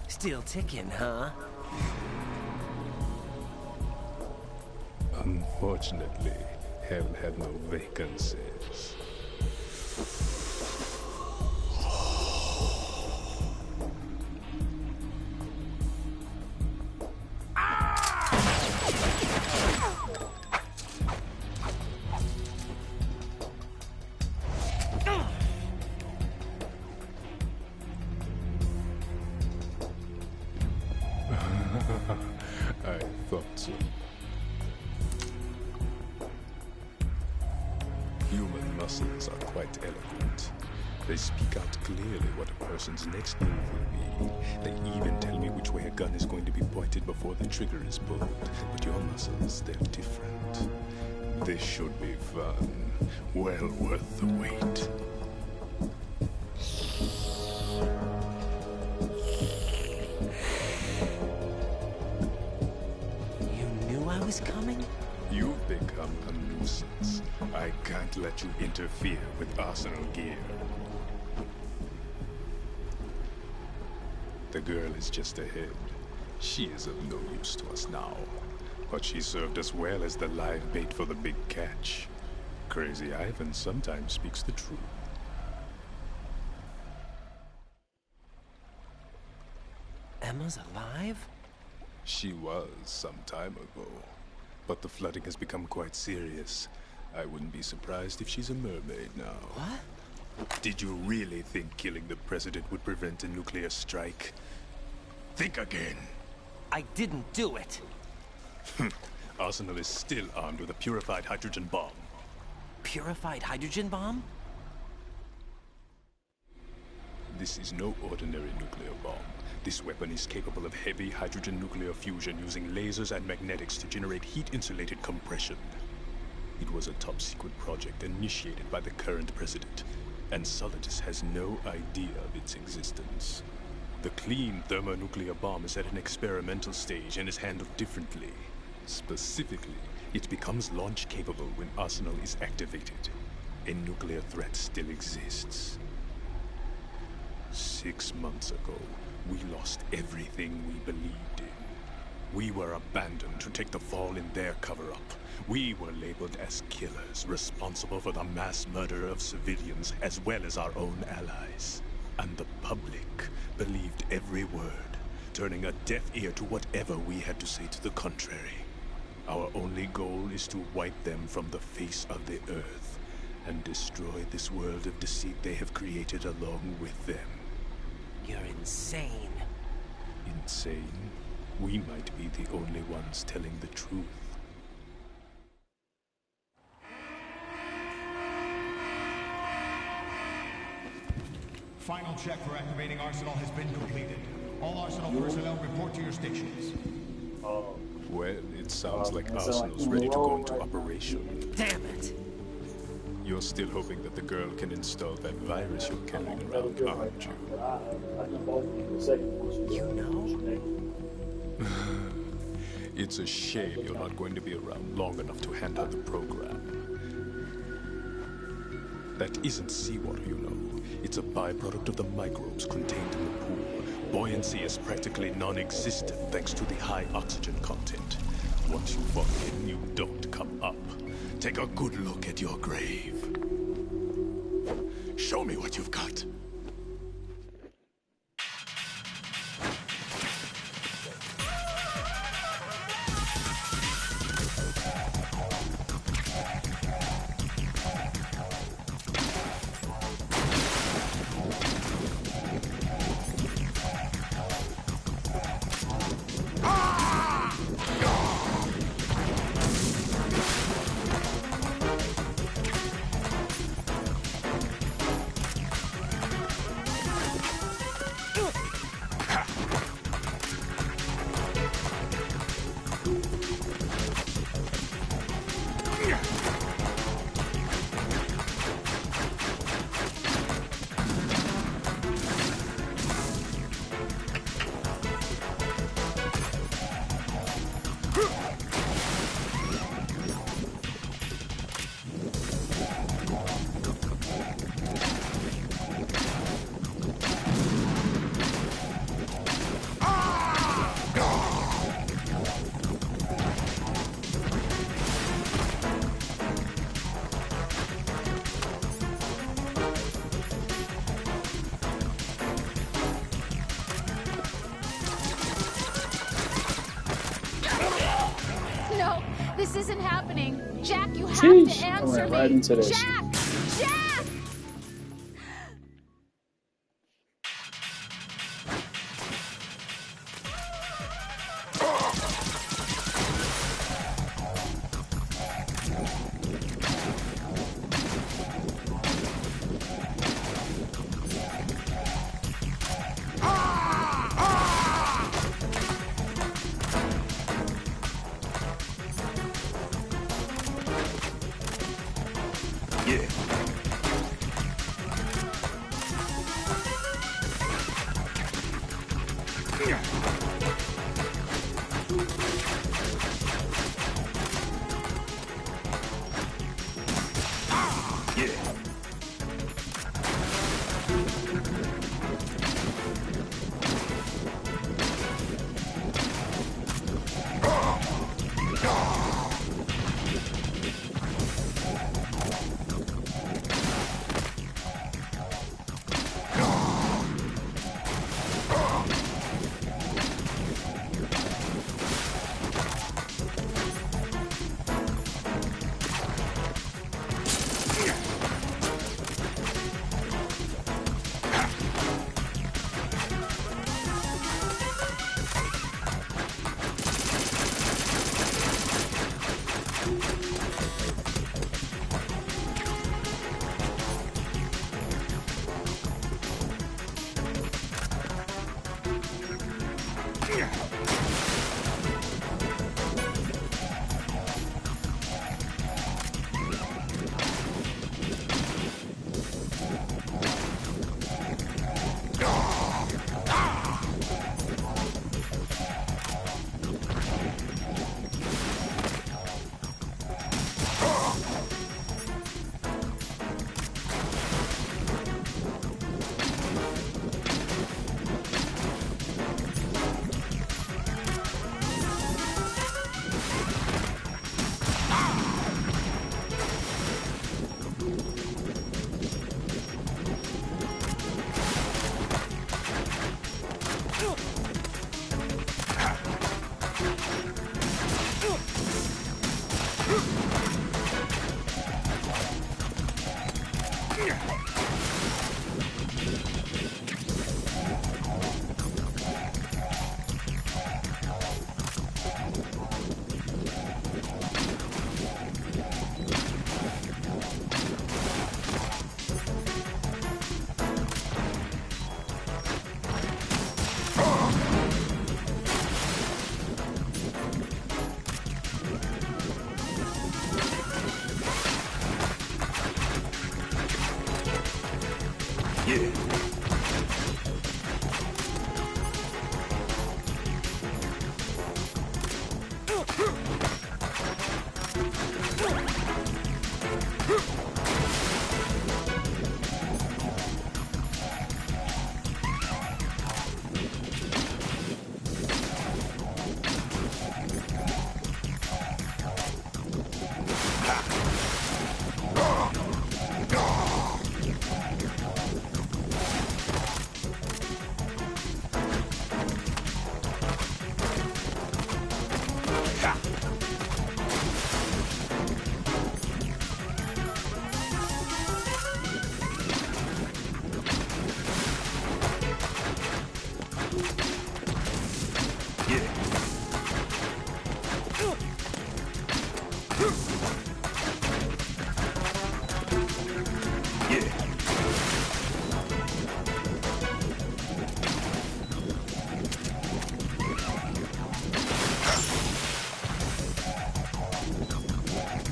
Still ticking, huh? Unfortunately, hell had no vacancies. I thought so. Human muscles are quite eloquent. They speak out clearly what a person's next move will be. They even tell me which way a gun is going to be pointed before the trigger is pulled. But your muscles, they're different. This should be fun. Well worth the wait. Coming? You've become a nuisance. I can't let you interfere with arsenal gear. The girl is just ahead. She is of no use to us now. But she served us well as the live bait for the big catch. Crazy Ivan sometimes speaks the truth. Emma's alive? She was some time ago. But the flooding has become quite serious. I wouldn't be surprised if she's a mermaid now. What? Did you really think killing the president would prevent a nuclear strike? Think again. I didn't do it. Arsenal is still armed with a purified hydrogen bomb. purified hydrogen bomb? This is no ordinary nuclear bomb. This weapon is capable of heavy hydrogen nuclear fusion using lasers and magnetics to generate heat-insulated compression. It was a top-secret project initiated by the current president, and Solidus has no idea of its existence. The clean thermonuclear bomb is at an experimental stage and is handled differently. Specifically, it becomes launch-capable when Arsenal is activated. A nuclear threat still exists. 6 months ago, we lost everything we believed in. We were abandoned to take the fall in their cover-up. We were labeled as killers, responsible for the mass murder of civilians as well as our own allies. And the public believed every word, turning a deaf ear to whatever we had to say to the contrary. Our only goal is to wipe them from the face of the earth and destroy this world of deceit they have created along with them. You're insane. Insane? We might be the only ones telling the truth. Final check for activating Arsenal has been completed. All Arsenal personnel report to your stations. Well, it sounds like Arsenal's ready to go into operation. Damn it! You're still hoping that the girl can install that virus you're carrying around, aren't you? You know? It's a shame you're not going to be around long enough to hand her the program. That isn't seawater, you know. It's a byproduct of the microbes contained in the pool. Buoyancy is practically non-existent thanks to the high oxygen content. Once you fall in, you don't come up. Take a good look at your grave. Show me what you've got. This isn't happening. Jack, you have to answer me. Right into this. Jack! Jack!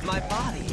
My body.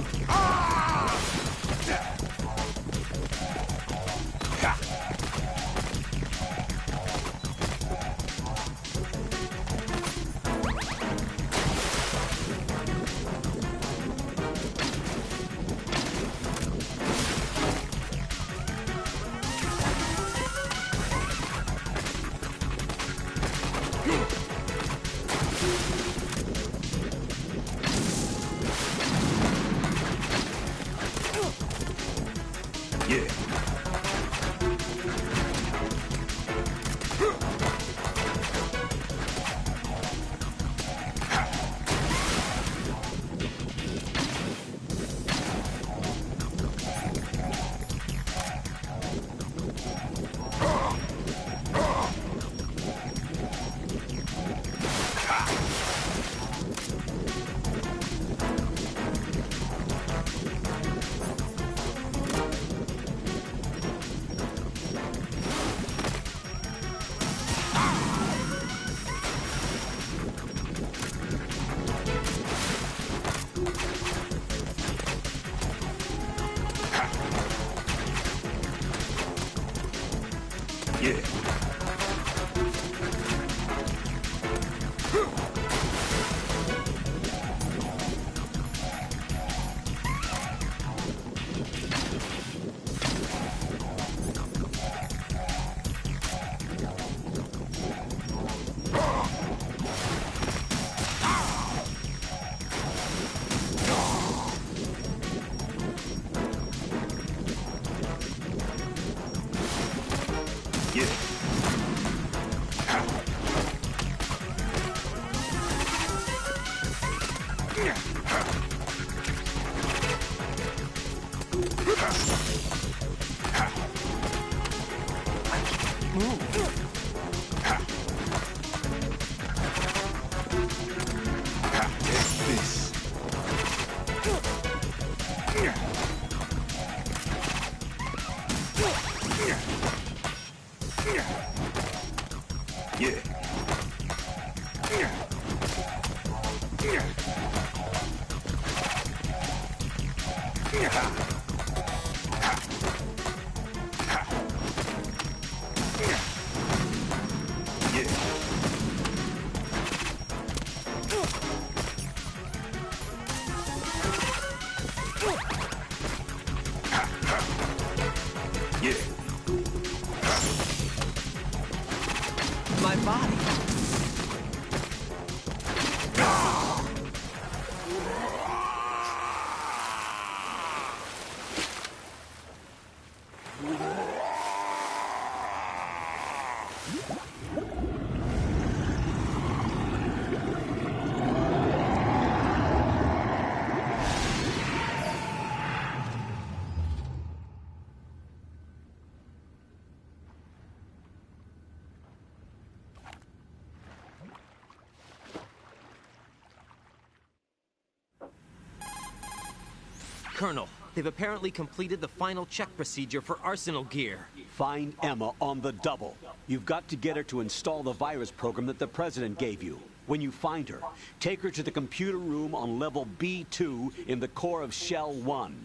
Colonel, they've apparently completed the final check procedure for arsenal gear. Find Emma on the double. You've got to get her to install the virus program that the President gave you. When you find her, take her to the computer room on level B2 in the core of Shell 1.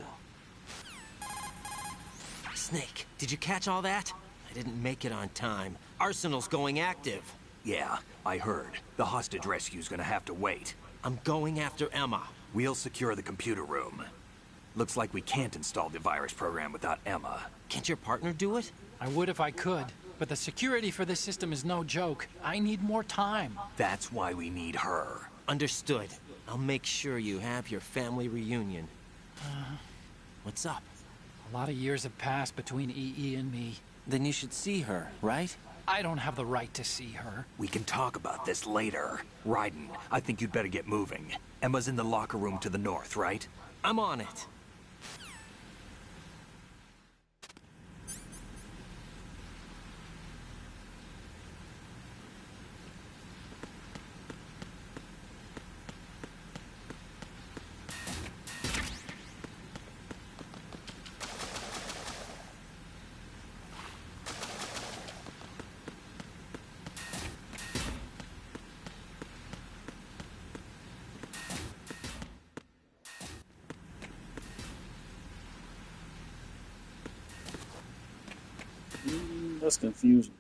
Snake, did you catch all that? I didn't make it on time. Arsenal's going active. Yeah, I heard. The hostage rescue's gonna have to wait. I'm going after Emma. We'll secure the computer room. Looks like we can't install the virus program without Emma. Can't your partner do it? I would if I could, but the security for this system is no joke. I need more time. That's why we need her. Understood. I'll make sure you have your family reunion. What's up? A lot of years have passed between EE and me. Then you should see her, right? I don't have the right to see her. We can talk about this later. Raiden, I think you'd better get moving. Emma's in the locker room to the north, right? I'm on it. That's confusing.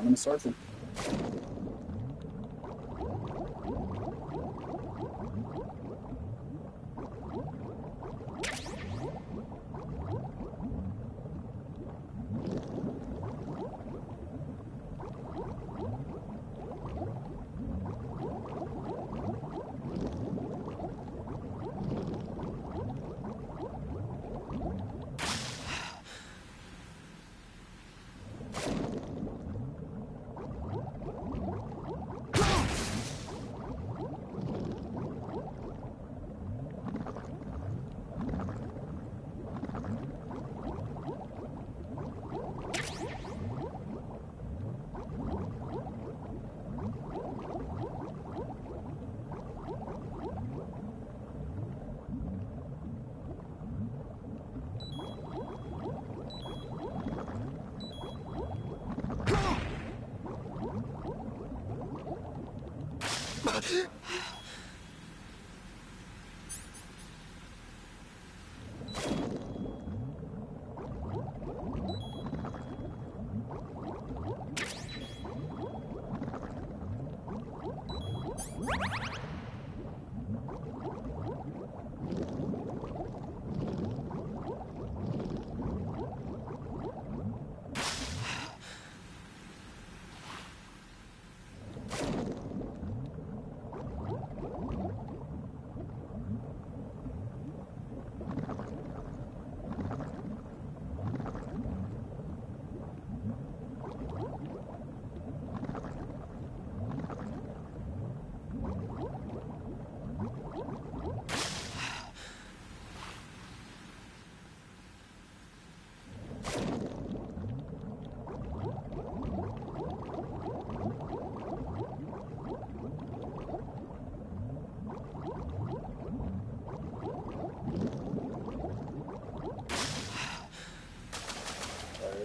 I'm in a circle.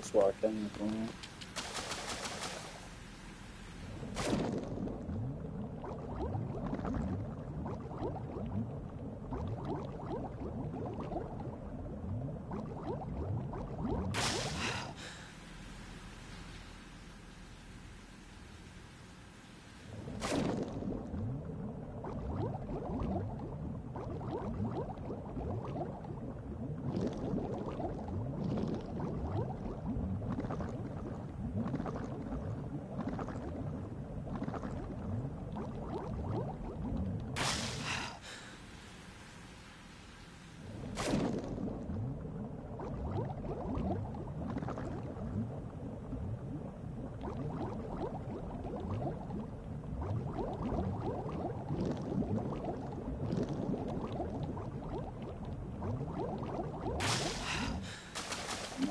SWAT came from.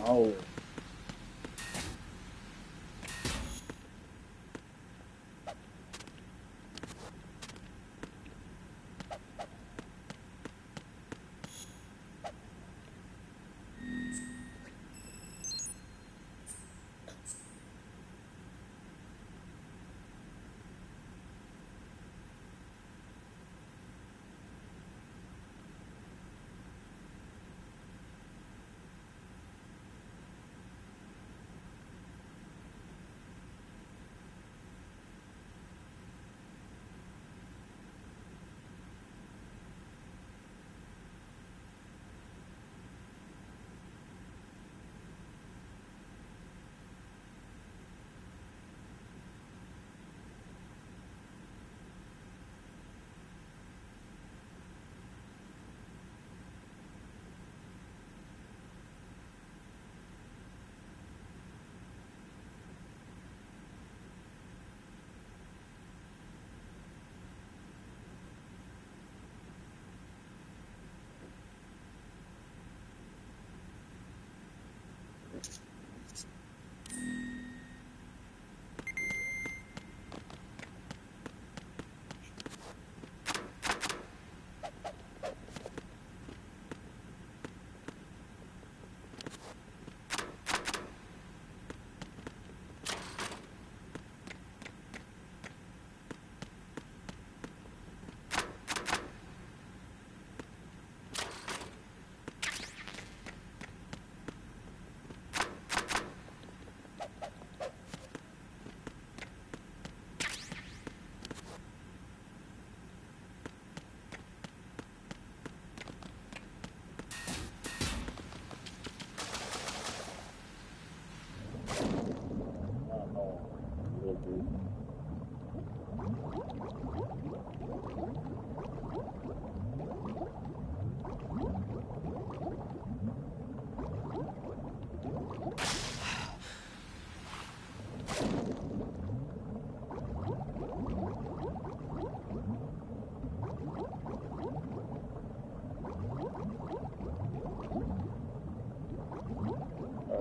No.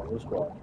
This one.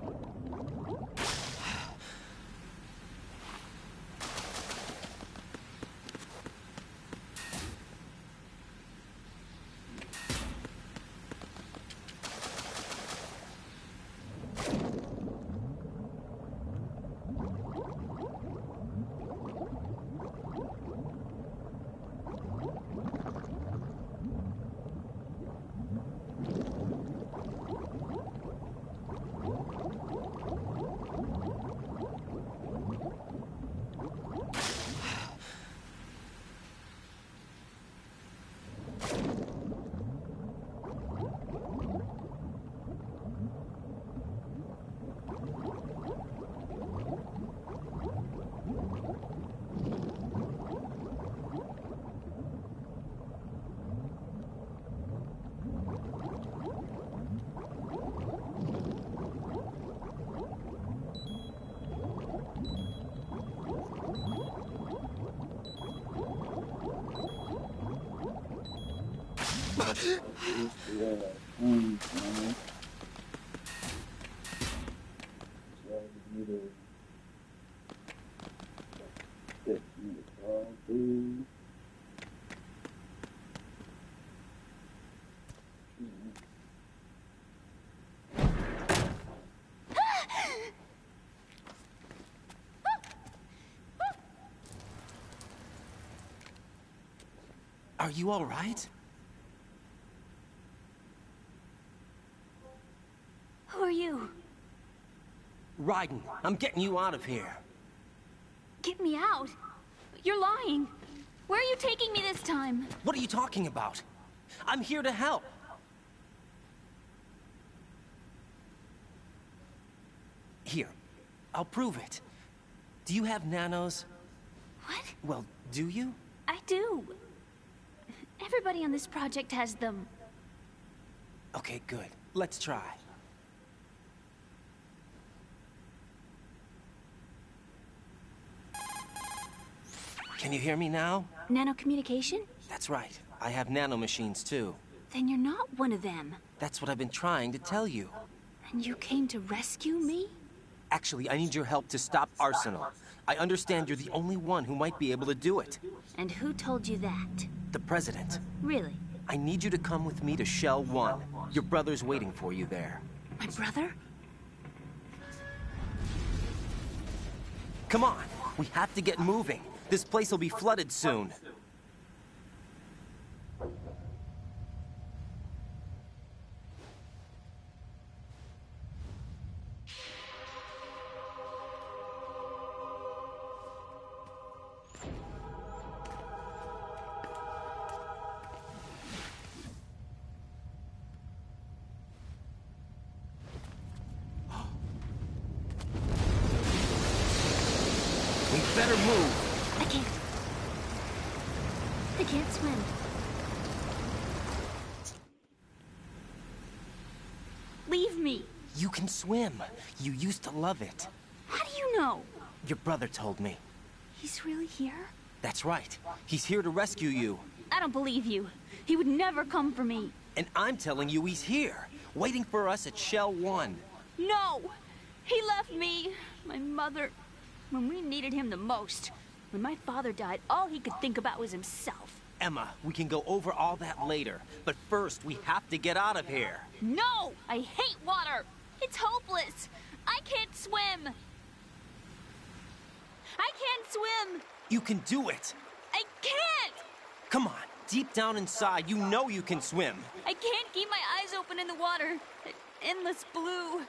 Are you all right? Who are you? Raiden, I'm getting you out of here. Get me out? You're lying. Where are you taking me this time? What are you talking about? I'm here to help. Here, I'll prove it. Do you have nanos? What? Well, do you? I do. Everybody on this project has them. Okay, good. Let's try. Can you hear me now? Nano-communication? That's right. I have nanomachines too. Then you're not one of them. That's what I've been trying to tell you. And you came to rescue me? Actually, I need your help to stop Arsenal. I understand you're the only one who might be able to do it. And who told you that? The President. Really? I need you to come with me to Shell 1. Your brother's waiting for you there. My brother? Come on, we have to get moving. This place will be flooded soon. We better move. I can't swim. Leave me. You can swim. You used to love it. How do you know? Your brother told me. He's really here? That's right. He's here to rescue you. I don't believe you. He would never come for me. And I'm telling you he's here, waiting for us at Shell 1. No! He left me, my mother, when we needed him the most. When my father died, all he could think about was himself. Emma, we can go over all that later, but first we have to get out of here. No! I hate water! It's hopeless! I can't swim! I can't swim! You can do it! I can't! Come on, deep down inside, you know you can swim. I can't keep my eyes open in the water. That endless blue.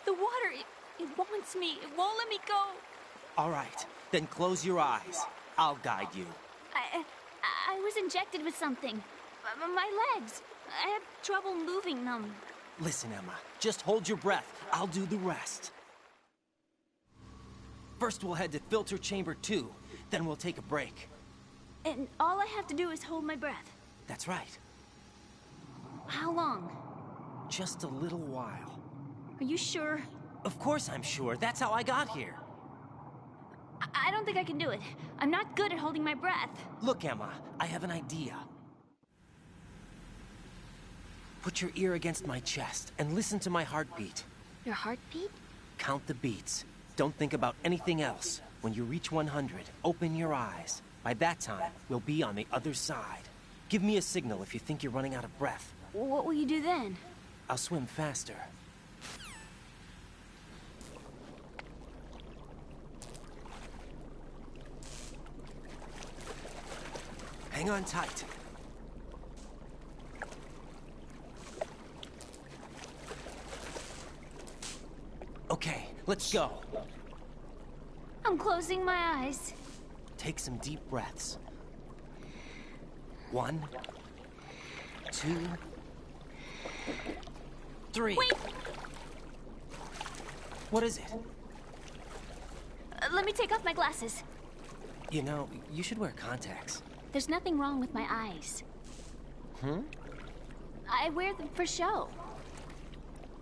The water, it wants me. It won't let me go. All right, then close your eyes. I'll guide you. I was injected with something. My legs. I have trouble moving them. Listen, Emma, just hold your breath. I'll do the rest. First, we'll head to filter chamber 2. Then we'll take a break. And all I have to do is hold my breath. That's right. How long? Just a little while. Are you sure? Of course I'm sure. That's how I got here. I don't think I can do it. I'm not good at holding my breath. Look, Emma, I have an idea. Put your ear against my chest and listen to my heartbeat. Your heartbeat? Count the beats. Don't think about anything else. When you reach 100, open your eyes. By that time, we'll be on the other side. Give me a signal if you think you're running out of breath. What will you do then? I'll swim faster. Hang on tight. Okay, let's go. I'm closing my eyes. Take some deep breaths. 1, 2, 3. Wait! What is it? Let me take off my glasses. You know, you should wear contacts. There's nothing wrong with my eyes. I wear them for show.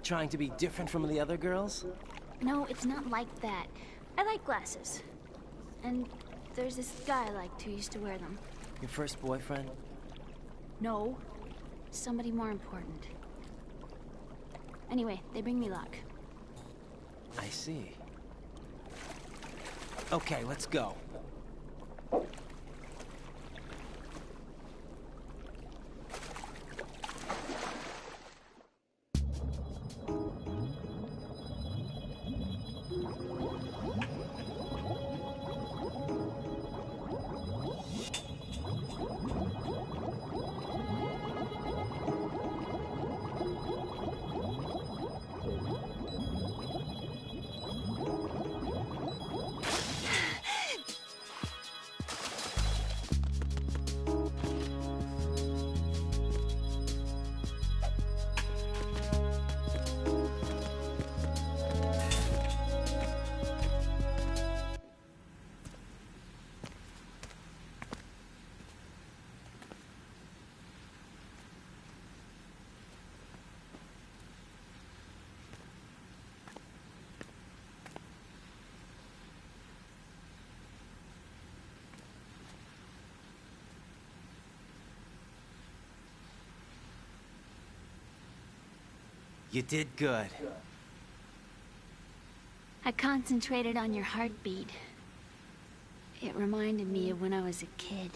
Trying to be different from the other girls? No, it's not like that. I like glasses. And there's this guy I liked who used to wear them. Your first boyfriend? No. Somebody more important. Anyway, they bring me luck. I see. Okay, let's go. You did good. I concentrated on your heartbeat. It reminded me of when I was a kid.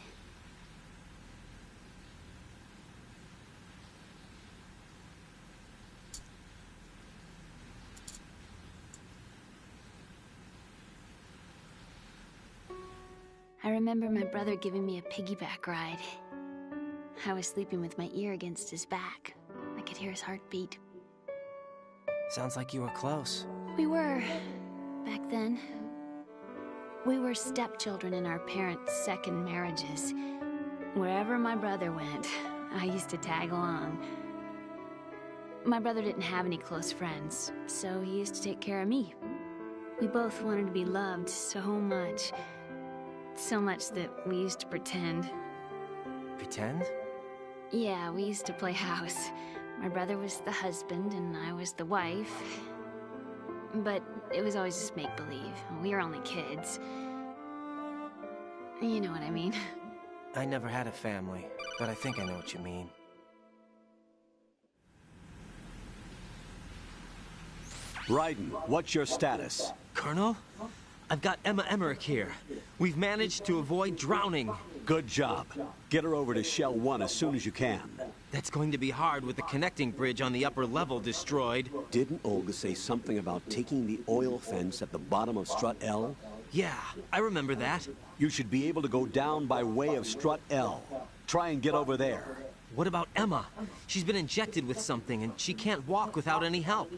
I remember my brother giving me a piggyback ride. I was sleeping with my ear against his back. I could hear his heartbeat. Sounds like you were close. We were, back then. We were stepchildren in our parents' second marriages. Wherever my brother went, I used to tag along. My brother didn't have any close friends, so he used to take care of me. We both wanted to be loved so much. So much that we used to pretend. Pretend? Yeah, we used to play house. My brother was the husband and I was the wife. But it was always just make-believe. We were only kids. You know what I mean. I never had a family, but I think I know what you mean. Raiden, what's your status? Colonel? I've got Emma Emmerich here. We've managed to avoid drowning. Good job. Get her over to Shell 1 as soon as you can. That's going to be hard with the connecting bridge on the upper level destroyed. Didn't Olga say something about taking the oil fence at the bottom of Strut L? Yeah, I remember that. You should be able to go down by way of Strut L. Try and get over there. What about Emma? She's been injected with something and she can't walk without any help.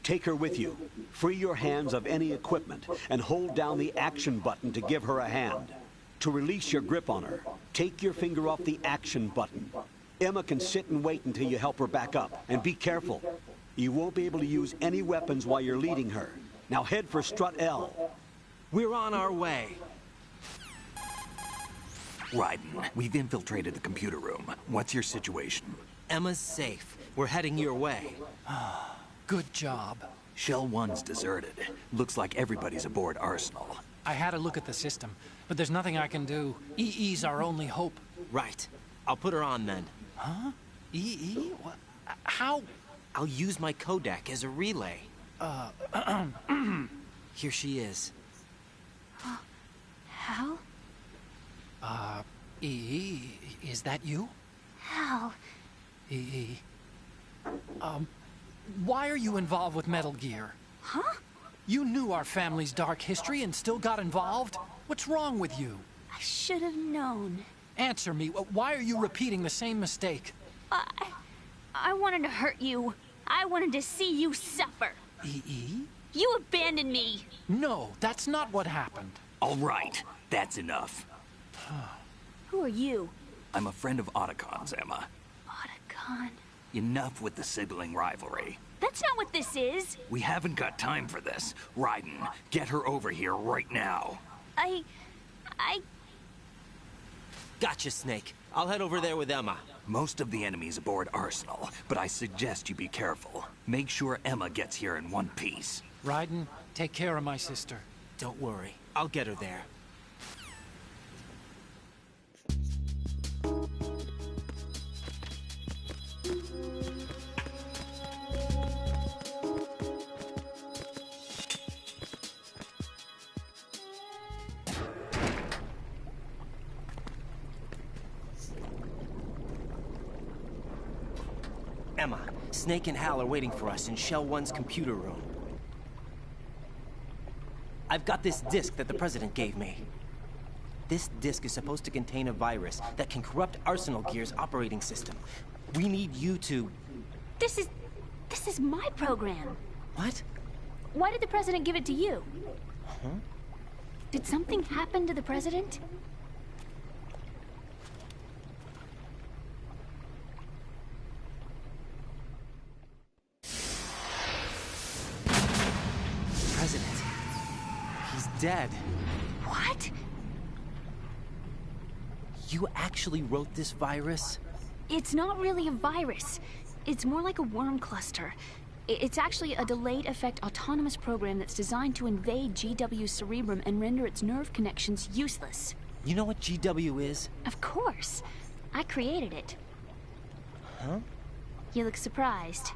Take her with you. Free your hands of any equipment and hold down the action button to give her a hand. To release your grip on her, take your finger off the action button. Emma can sit and wait until you help her back up. And be careful. You won't be able to use any weapons while you're leading her. Now head for Strut L. We're on our way. Raiden, we've infiltrated the computer room. What's your situation? Emma's safe. We're heading your way. Good job. Shell 1's deserted. Looks like everybody's aboard Arsenal. I had a look at the system, but there's nothing I can do. EE's our only hope. Right. I'll put her on then. Huh? EE? What? How? I'll use my Kodak as a relay. Here she is. Hal? EE, is that you? Hal. EE. Why are you involved with Metal Gear? Huh? You knew our family's dark history and still got involved? What's wrong with you? I should have known. Answer me. Why are you repeating the same mistake? I wanted to hurt you. I wanted to see you suffer. EE? You abandoned me. No, that's not what happened. All right, that's enough. Who are you? I'm a friend of Otacon's, Emma. Otacon? Enough with the sibling rivalry. That's not what this is. We haven't got time for this. Raiden, get her over here right now. I... Gotcha, Snake. I'll head over there with Emma. Most of the enemy's aboard Arsenal, but I suggest you be careful. Make sure Emma gets here in one piece. Raiden, take care of my sister. Don't worry. I'll get her there. Emma, Snake and Hal are waiting for us in Shell 1's computer room. I've got this disk that the President gave me. This disk is supposed to contain a virus that can corrupt Arsenal Gear's operating system. We need you to... This is my program. What? Why did the President give it to you? Huh? Did something happen to the President? President. He's dead. What? You actually wrote this virus? It's not really a virus. It's more like a worm cluster. It's actually a delayed effect autonomous program that's designed to invade GW's cerebrum and render its nerve connections useless. You know what GW is? Of course. I created it. Huh? You look surprised.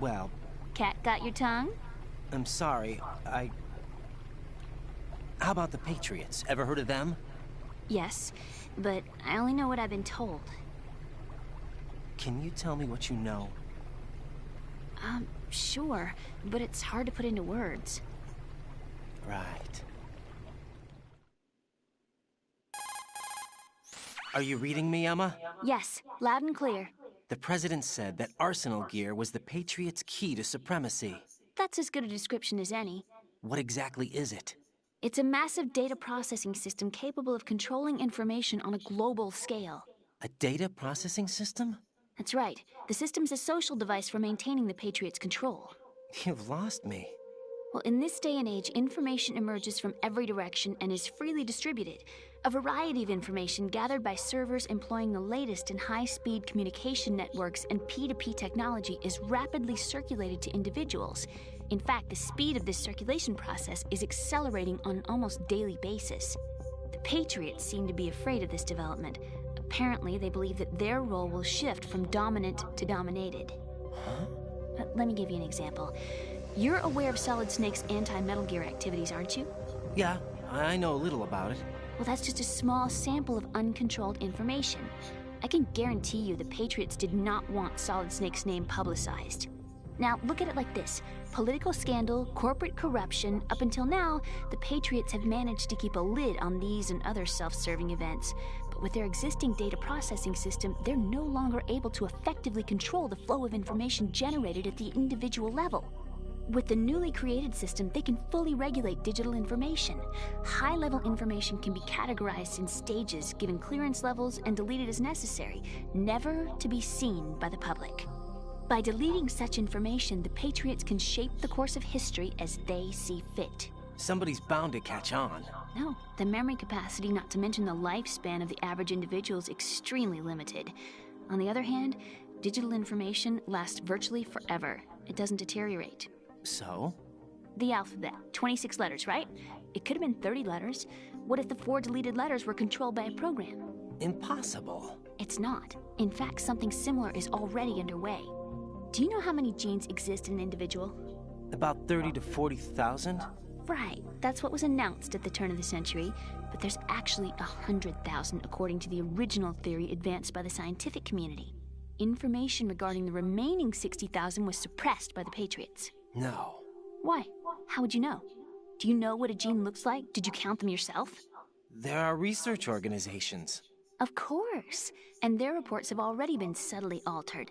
Well... Cat got your tongue? I'm sorry, How about the Patriots? Ever heard of them? Yes, but I only know what I've been told. Can you tell me what you know? Sure, but it's hard to put into words. Right. Are you reading me, Emma? Yes, loud and clear. The President said that Arsenal gear was the Patriots' key to supremacy. That's as good a description as any. What exactly is it? It's a massive data processing system capable of controlling information on a global scale. A data processing system? That's right. The system's a social device for maintaining the Patriots' control. You've lost me. Well, in this day and age, information emerges from every direction and is freely distributed. A variety of information gathered by servers employing the latest in high-speed communication networks and P2P technology is rapidly circulated to individuals. In fact, the speed of this circulation process is accelerating on an almost daily basis. The Patriots seem to be afraid of this development. Apparently, they believe that their role will shift from dominant to dominated. Huh? Let me give you an example. You're aware of Solid Snake's anti-Metal Gear activities, aren't you? Yeah, I know a little about it. Well, that's just a small sample of uncontrolled information. I can guarantee you the Patriots did not want Solid Snake's name publicized. Now, look at it like this. Political scandal, corporate corruption, up until now, the Patriots have managed to keep a lid on these and other self-serving events. But with their existing data processing system, they're no longer able to effectively control the flow of information generated at the individual level. With the newly created system, they can fully regulate digital information. High-level information can be categorized in stages, given clearance levels, and deleted as necessary, never to be seen by the public. By deleting such information, the Patriots can shape the course of history as they see fit. Somebody's bound to catch on. No, the memory capacity, not to mention the lifespan of the average individual, is extremely limited. On the other hand, digital information lasts virtually forever. It doesn't deteriorate. So? The alphabet, 26 letters, right? It could have been 30 letters. What if the 4 deleted letters were controlled by a program? Impossible. It's not. In fact, something similar is already underway. Do you know how many genes exist in an individual? About 30 to 40,000? Right. That's what was announced at the turn of the century. But there's actually 100,000 according to the original theory advanced by the scientific community. Information regarding the remaining 60,000 was suppressed by the Patriots. No. Why? How would you know? Do you know what a gene looks like? Did you count them yourself? There are research organizations. Of course. And their reports have already been subtly altered.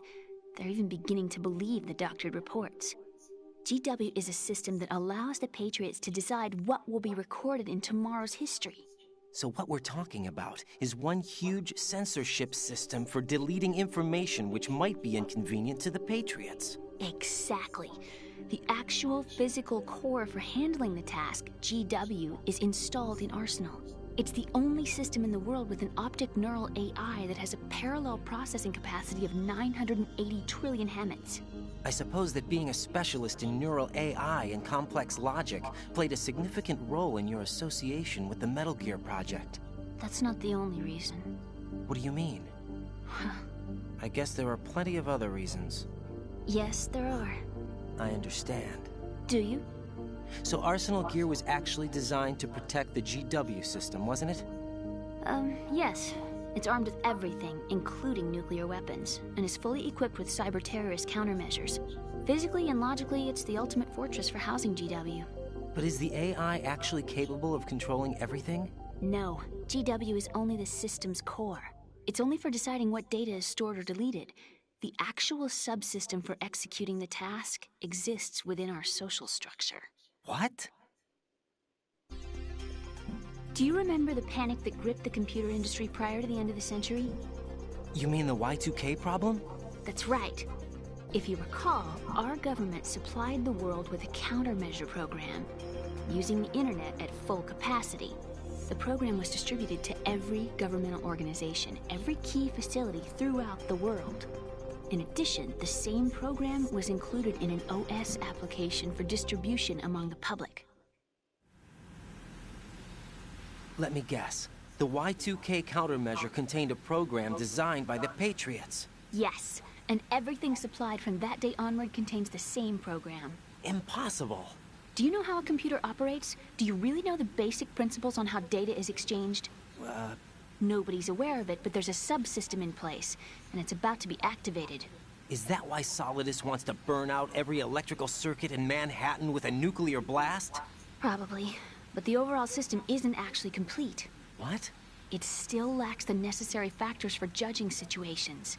They're even beginning to believe the doctored reports. GW is a system that allows the Patriots to decide what will be recorded in tomorrow's history. So what we're talking about is one huge censorship system for deleting information which might be inconvenient to the Patriots. Exactly. The actual physical core for handling the task, GW, is installed in Arsenal. It's the only system in the world with an optic neural AI that has a parallel processing capacity of 980 trillion Hammets. I suppose that being a specialist in neural AI and complex logic played a significant role in your association with the Metal Gear project. That's not the only reason. What do you mean? I guess there are plenty of other reasons. Yes, there are. I understand. Do you? So Arsenal gear was actually designed to protect the GW system, wasn't it? Yes. It's armed with everything, including nuclear weapons, and is fully equipped with cyber-terrorist countermeasures. Physically and logically, it's the ultimate fortress for housing GW. But is the AI actually capable of controlling everything? No. GW is only the system's core. It's only for deciding what data is stored or deleted. The actual subsystem for executing the task exists within our social structure. What? Do you remember the panic that gripped the computer industry prior to the end of the century? You mean the Y2K problem? That's right. If you recall, our government supplied the world with a countermeasure program, using the internet at full capacity. The program was distributed to every governmental organization, every key facility throughout the world. In addition, the same program was included in an OS application for distribution among the public. Let me guess. The Y2K countermeasure contained a program designed by the Patriots. Yes, And everything supplied from that day onward contains the same program. Impossible. Do you know how a computer operates? Do you really know the basic principles on how data is exchanged? Nobody's aware of it, but there's a subsystem in place, and it's about to be activated. Is that why Solidus wants to burn out every electrical circuit in Manhattan with a nuclear blast? Probably. But the overall system isn't actually complete. What? It still lacks the necessary factors for judging situations.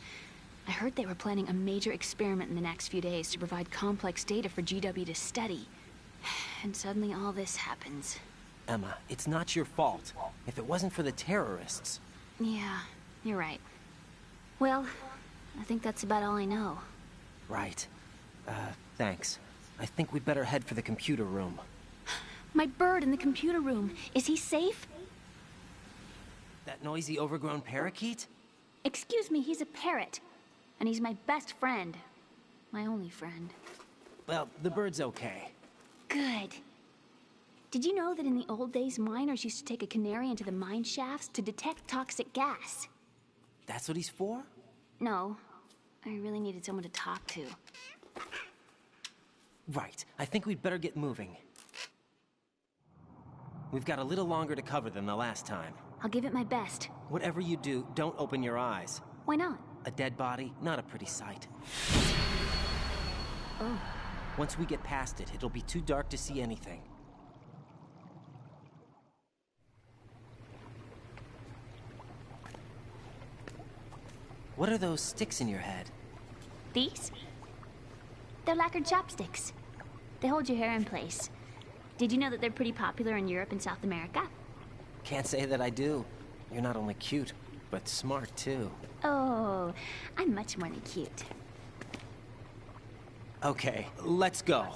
I heard they were planning a major experiment in the next few days to provide complex data for GW to study. And suddenly all this happens. Emma, it's not your fault. If it wasn't for the terrorists... Yeah, you're right. Well, I think that's about all I know. Right. Thanks. I think we'd better head for the computer room. My bird in the computer room. Is he safe? That noisy, overgrown parakeet? Excuse me, he's a parrot. And he's my best friend. My only friend. Well, the bird's okay. Good. Did you know that in the old days, miners used to take a canary into the mine shafts to detect toxic gas? That's what he's for? No. I really needed someone to talk to. Right. I think we'd better get moving. We've got a little longer to cover than the last time. I'll give it my best. Whatever you do, don't open your eyes. Why not? A dead body, not a pretty sight. Oh. Once we get past it, it'll be too dark to see anything. What are those sticks in your head? These? They're lacquered chopsticks. They hold your hair in place. Did you know that they're pretty popular in Europe and South America? Can't say that I do. You're not only cute, but smart too. Oh, I'm much more than cute. Okay, let's go.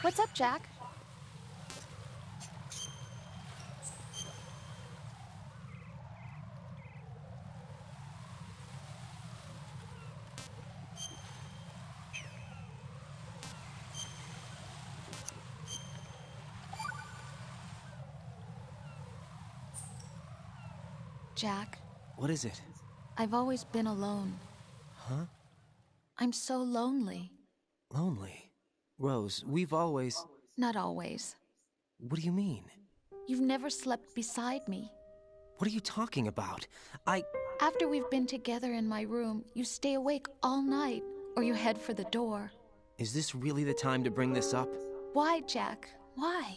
What's up, Jack? Jack. What is it? I've always been alone. Huh? I'm so lonely. Lonely? Rose, we've always... Not always. What do you mean? You've never slept beside me. What are you talking about? After we've been together in my room, you stay awake all night, or you head for the door. Is this really the time to bring this up? Why, Jack? Why?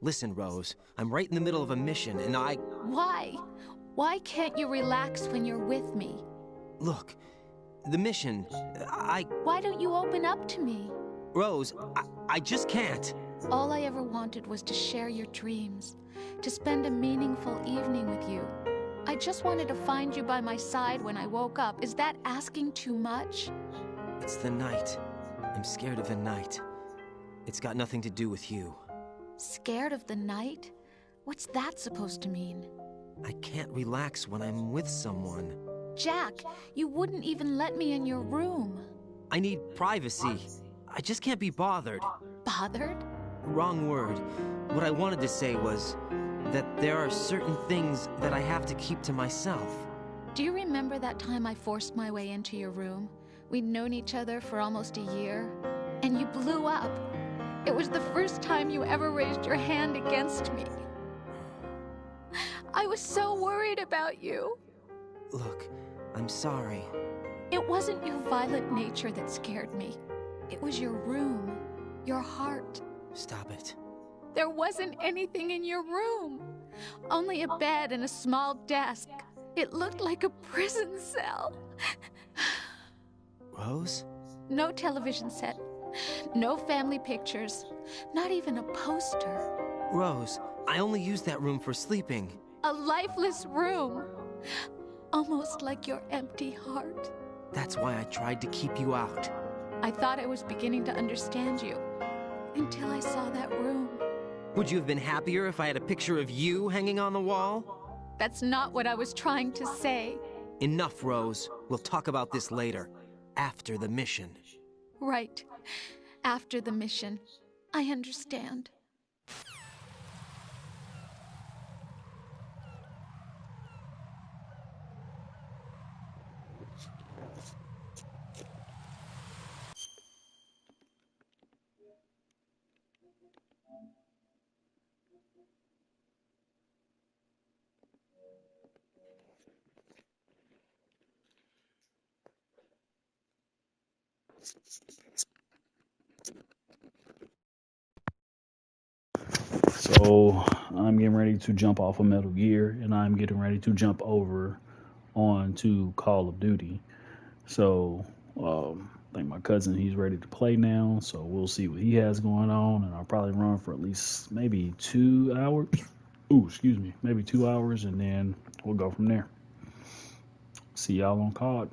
Listen, Rose, I'm right in the middle of a mission, and Why? Why can't you relax when you're with me? Look, the mission, Why don't you open up to me? Rose, I just can't. All I ever wanted was to share your dreams, to spend a meaningful evening with you. I just wanted to find you by my side when I woke up. Is that asking too much? It's the night. I'm scared of the night. It's got nothing to do with you. Scared of the night? What's that supposed to mean? I can't relax when I'm with someone. Jack, you wouldn't even let me in your room. I need privacy. I just can't be bothered. Bothered? Wrong word. What I wanted to say was that there are certain things that I have to keep to myself. Do you remember that time I forced my way into your room? We'd known each other for almost a year, and you blew up. It was the first time you ever raised your hand against me. I was so worried about you. Look, I'm sorry. It wasn't your violent nature that scared me. It was your room, your heart. Stop it. There wasn't anything in your room. Only a bed and a small desk. It looked like a prison cell. Rose? No television set. No family pictures. Not even a poster. Rose, I only use that room for sleeping. A lifeless room. Almost like your empty heart. That's why I tried to keep you out. I thought I was beginning to understand you. Until I saw that room. Would you have been happier if I had a picture of you hanging on the wall? That's not what I was trying to say. Enough, Rose. We'll talk about this later. After the mission. Right. After the mission. I understand. So I'm getting ready to jump off of Metal Gear, and I'm getting ready to jump over onto Call of Duty. So I think my cousin, he's ready to play now, so we'll see what he has going on, and I'll probably run for at least maybe 2 hours. Maybe 2 hours, and then we'll go from there. See y'all on COD.